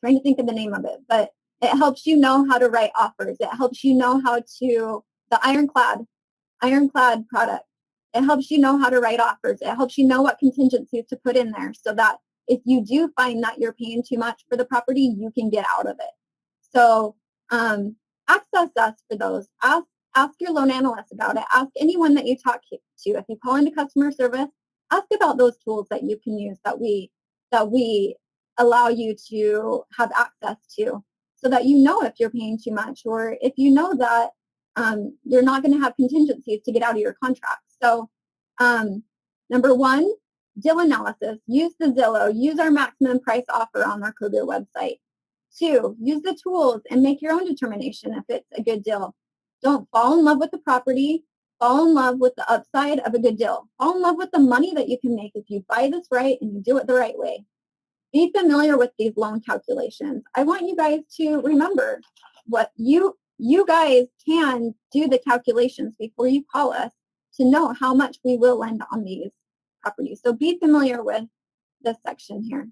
to think of the name of it, but It helps you know how to write offers. It helps you know how to, the ironclad product. It helps you know how to write offers. It helps you know what contingencies to put in there so that if you do find that you're paying too much for the property, you can get out of it. So access us for those. Ask your loan analyst about it. Ask anyone that you talk to. If you call into customer service, ask about those tools that you can use that we allow you to have access to, so that you know if you're paying too much, or if you know that you're not going to have contingencies to get out of your contract. So number one, deal analysis. Use the Zillow. Use our maximum price offer on our Cogo website. 2, use the tools and make your own determination if it's a good deal. Don't fall in love with the property. Fall in love with the upside of a good deal. Fall in love with the money that you can make if you buy this right and you do it the right way. Be familiar with these loan calculations. I want you guys to remember what you guys can do the calculations before you call us to know how much we will lend on these properties. So be familiar with this section here.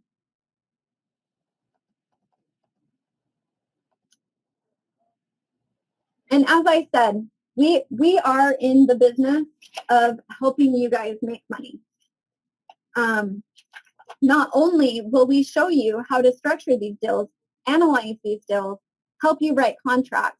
And as I said, we are in the business of helping you guys make money. Not only will we show you how to structure these deals, analyze these deals, help you write contracts,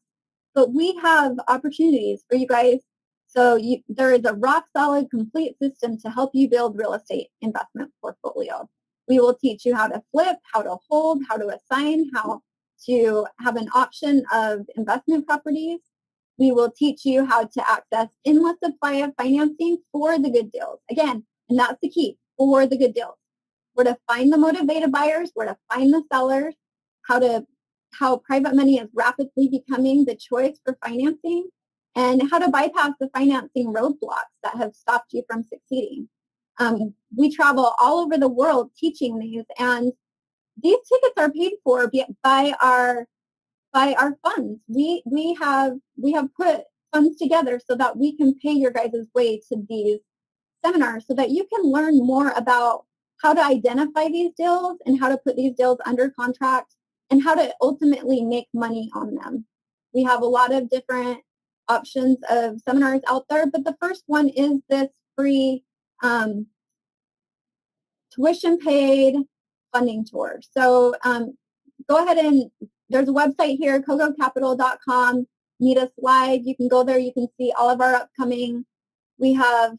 but we have opportunities for you guys. So there is a rock solid, complete system to help you build real estate investment portfolio. We will teach you how to flip, how to hold, how to assign, how to have an option of investment properties. We will teach you how to access endless supply of financing for the good deals. Again, and that's the key, for the good deals. Where to find the motivated buyers, where to find the sellers, how private money is rapidly becoming the choice for financing, and how to bypass the financing roadblocks that have stopped you from succeeding. We travel all over the world teaching these, and these tickets are paid for by our funds. We have put funds together so that we can pay your guys' way to these seminars, so that you can learn more about how to identify these deals and how to put these deals under contract and how to ultimately make money on them. We have a lot of different options of seminars out there, but the first one is this free tuition paid funding tour. So go ahead, and there's a website here, CogoCapital.com. Need a slide, you can go there, you can see all of our upcoming. We have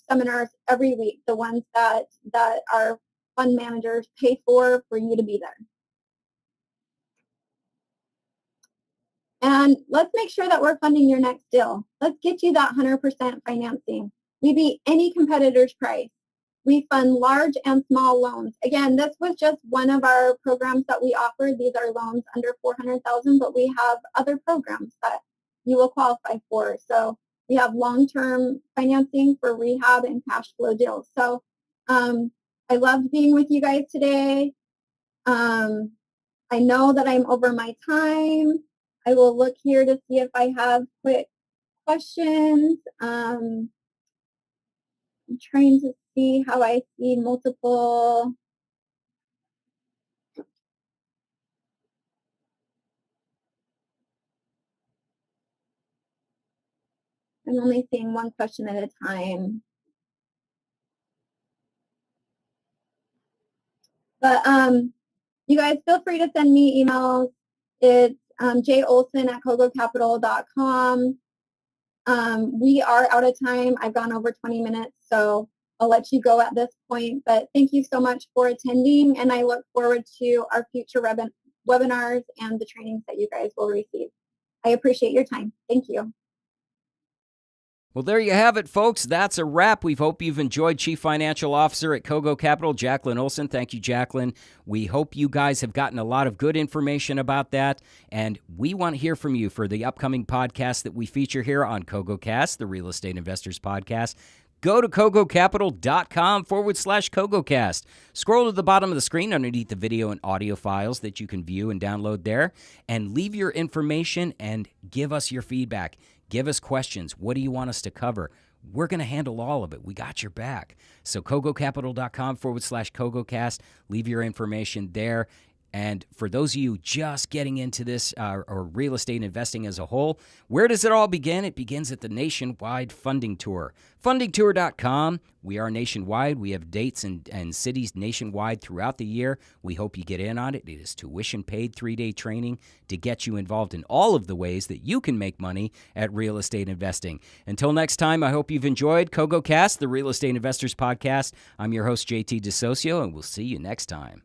seminars every week, the ones that our fund managers pay for you to be there. And let's make sure that we're funding your next deal. Let's get you that 100% financing. We beat any competitor's price. We fund large and small loans. Again, this was just one of our programs that we offered. These are loans under $400,000, but we have other programs that you will qualify for. So we have long-term financing for rehab and cash flow deals. So I loved being with you guys today. I know that I'm over my time. I will look here to see if I have quick questions. I'm trying to see how I see multiple. I'm only seeing one question at a time. But you guys feel free to send me emails. It's jolsen@cogocapital.com. We are out of time. I've gone over 20 minutes, so I'll let you go at this point. But thank you so much for attending, and I look forward to our future webinars and the trainings that you guys will receive. I appreciate your time. Thank you. Well, there you have it, folks. That's a wrap. We hope you've enjoyed Chief Financial Officer at Cogo Capital, Jaclyn Olsen. Thank you, Jaclyn. We hope you guys have gotten a lot of good information about that, and we want to hear from you for the upcoming podcast that we feature here on CogoCast, the Real Estate Investors Podcast. Go to cogocapital.com/CogoCast. Scroll to the bottom of the screen underneath the video and audio files that you can view and download there, and leave your information and give us your feedback. Give us questions. What do you want us to cover? We're going to handle all of it. We got your back. So cogocapital.com/CogoCast. Leave your information there. And for those of you just getting into this or real estate investing as a whole, where does it all begin? It begins at the Nationwide Funding Tour. Fundingtour.com. We are nationwide. We have dates and cities nationwide throughout the year. We hope you get in on it. It is tuition-paid 3-day training to get you involved in all of the ways that you can make money at real estate investing. Until next time, I hope you've enjoyed CogoCast, the Real Estate Investors Podcast. I'm your host, JT DeSocio, and we'll see you next time.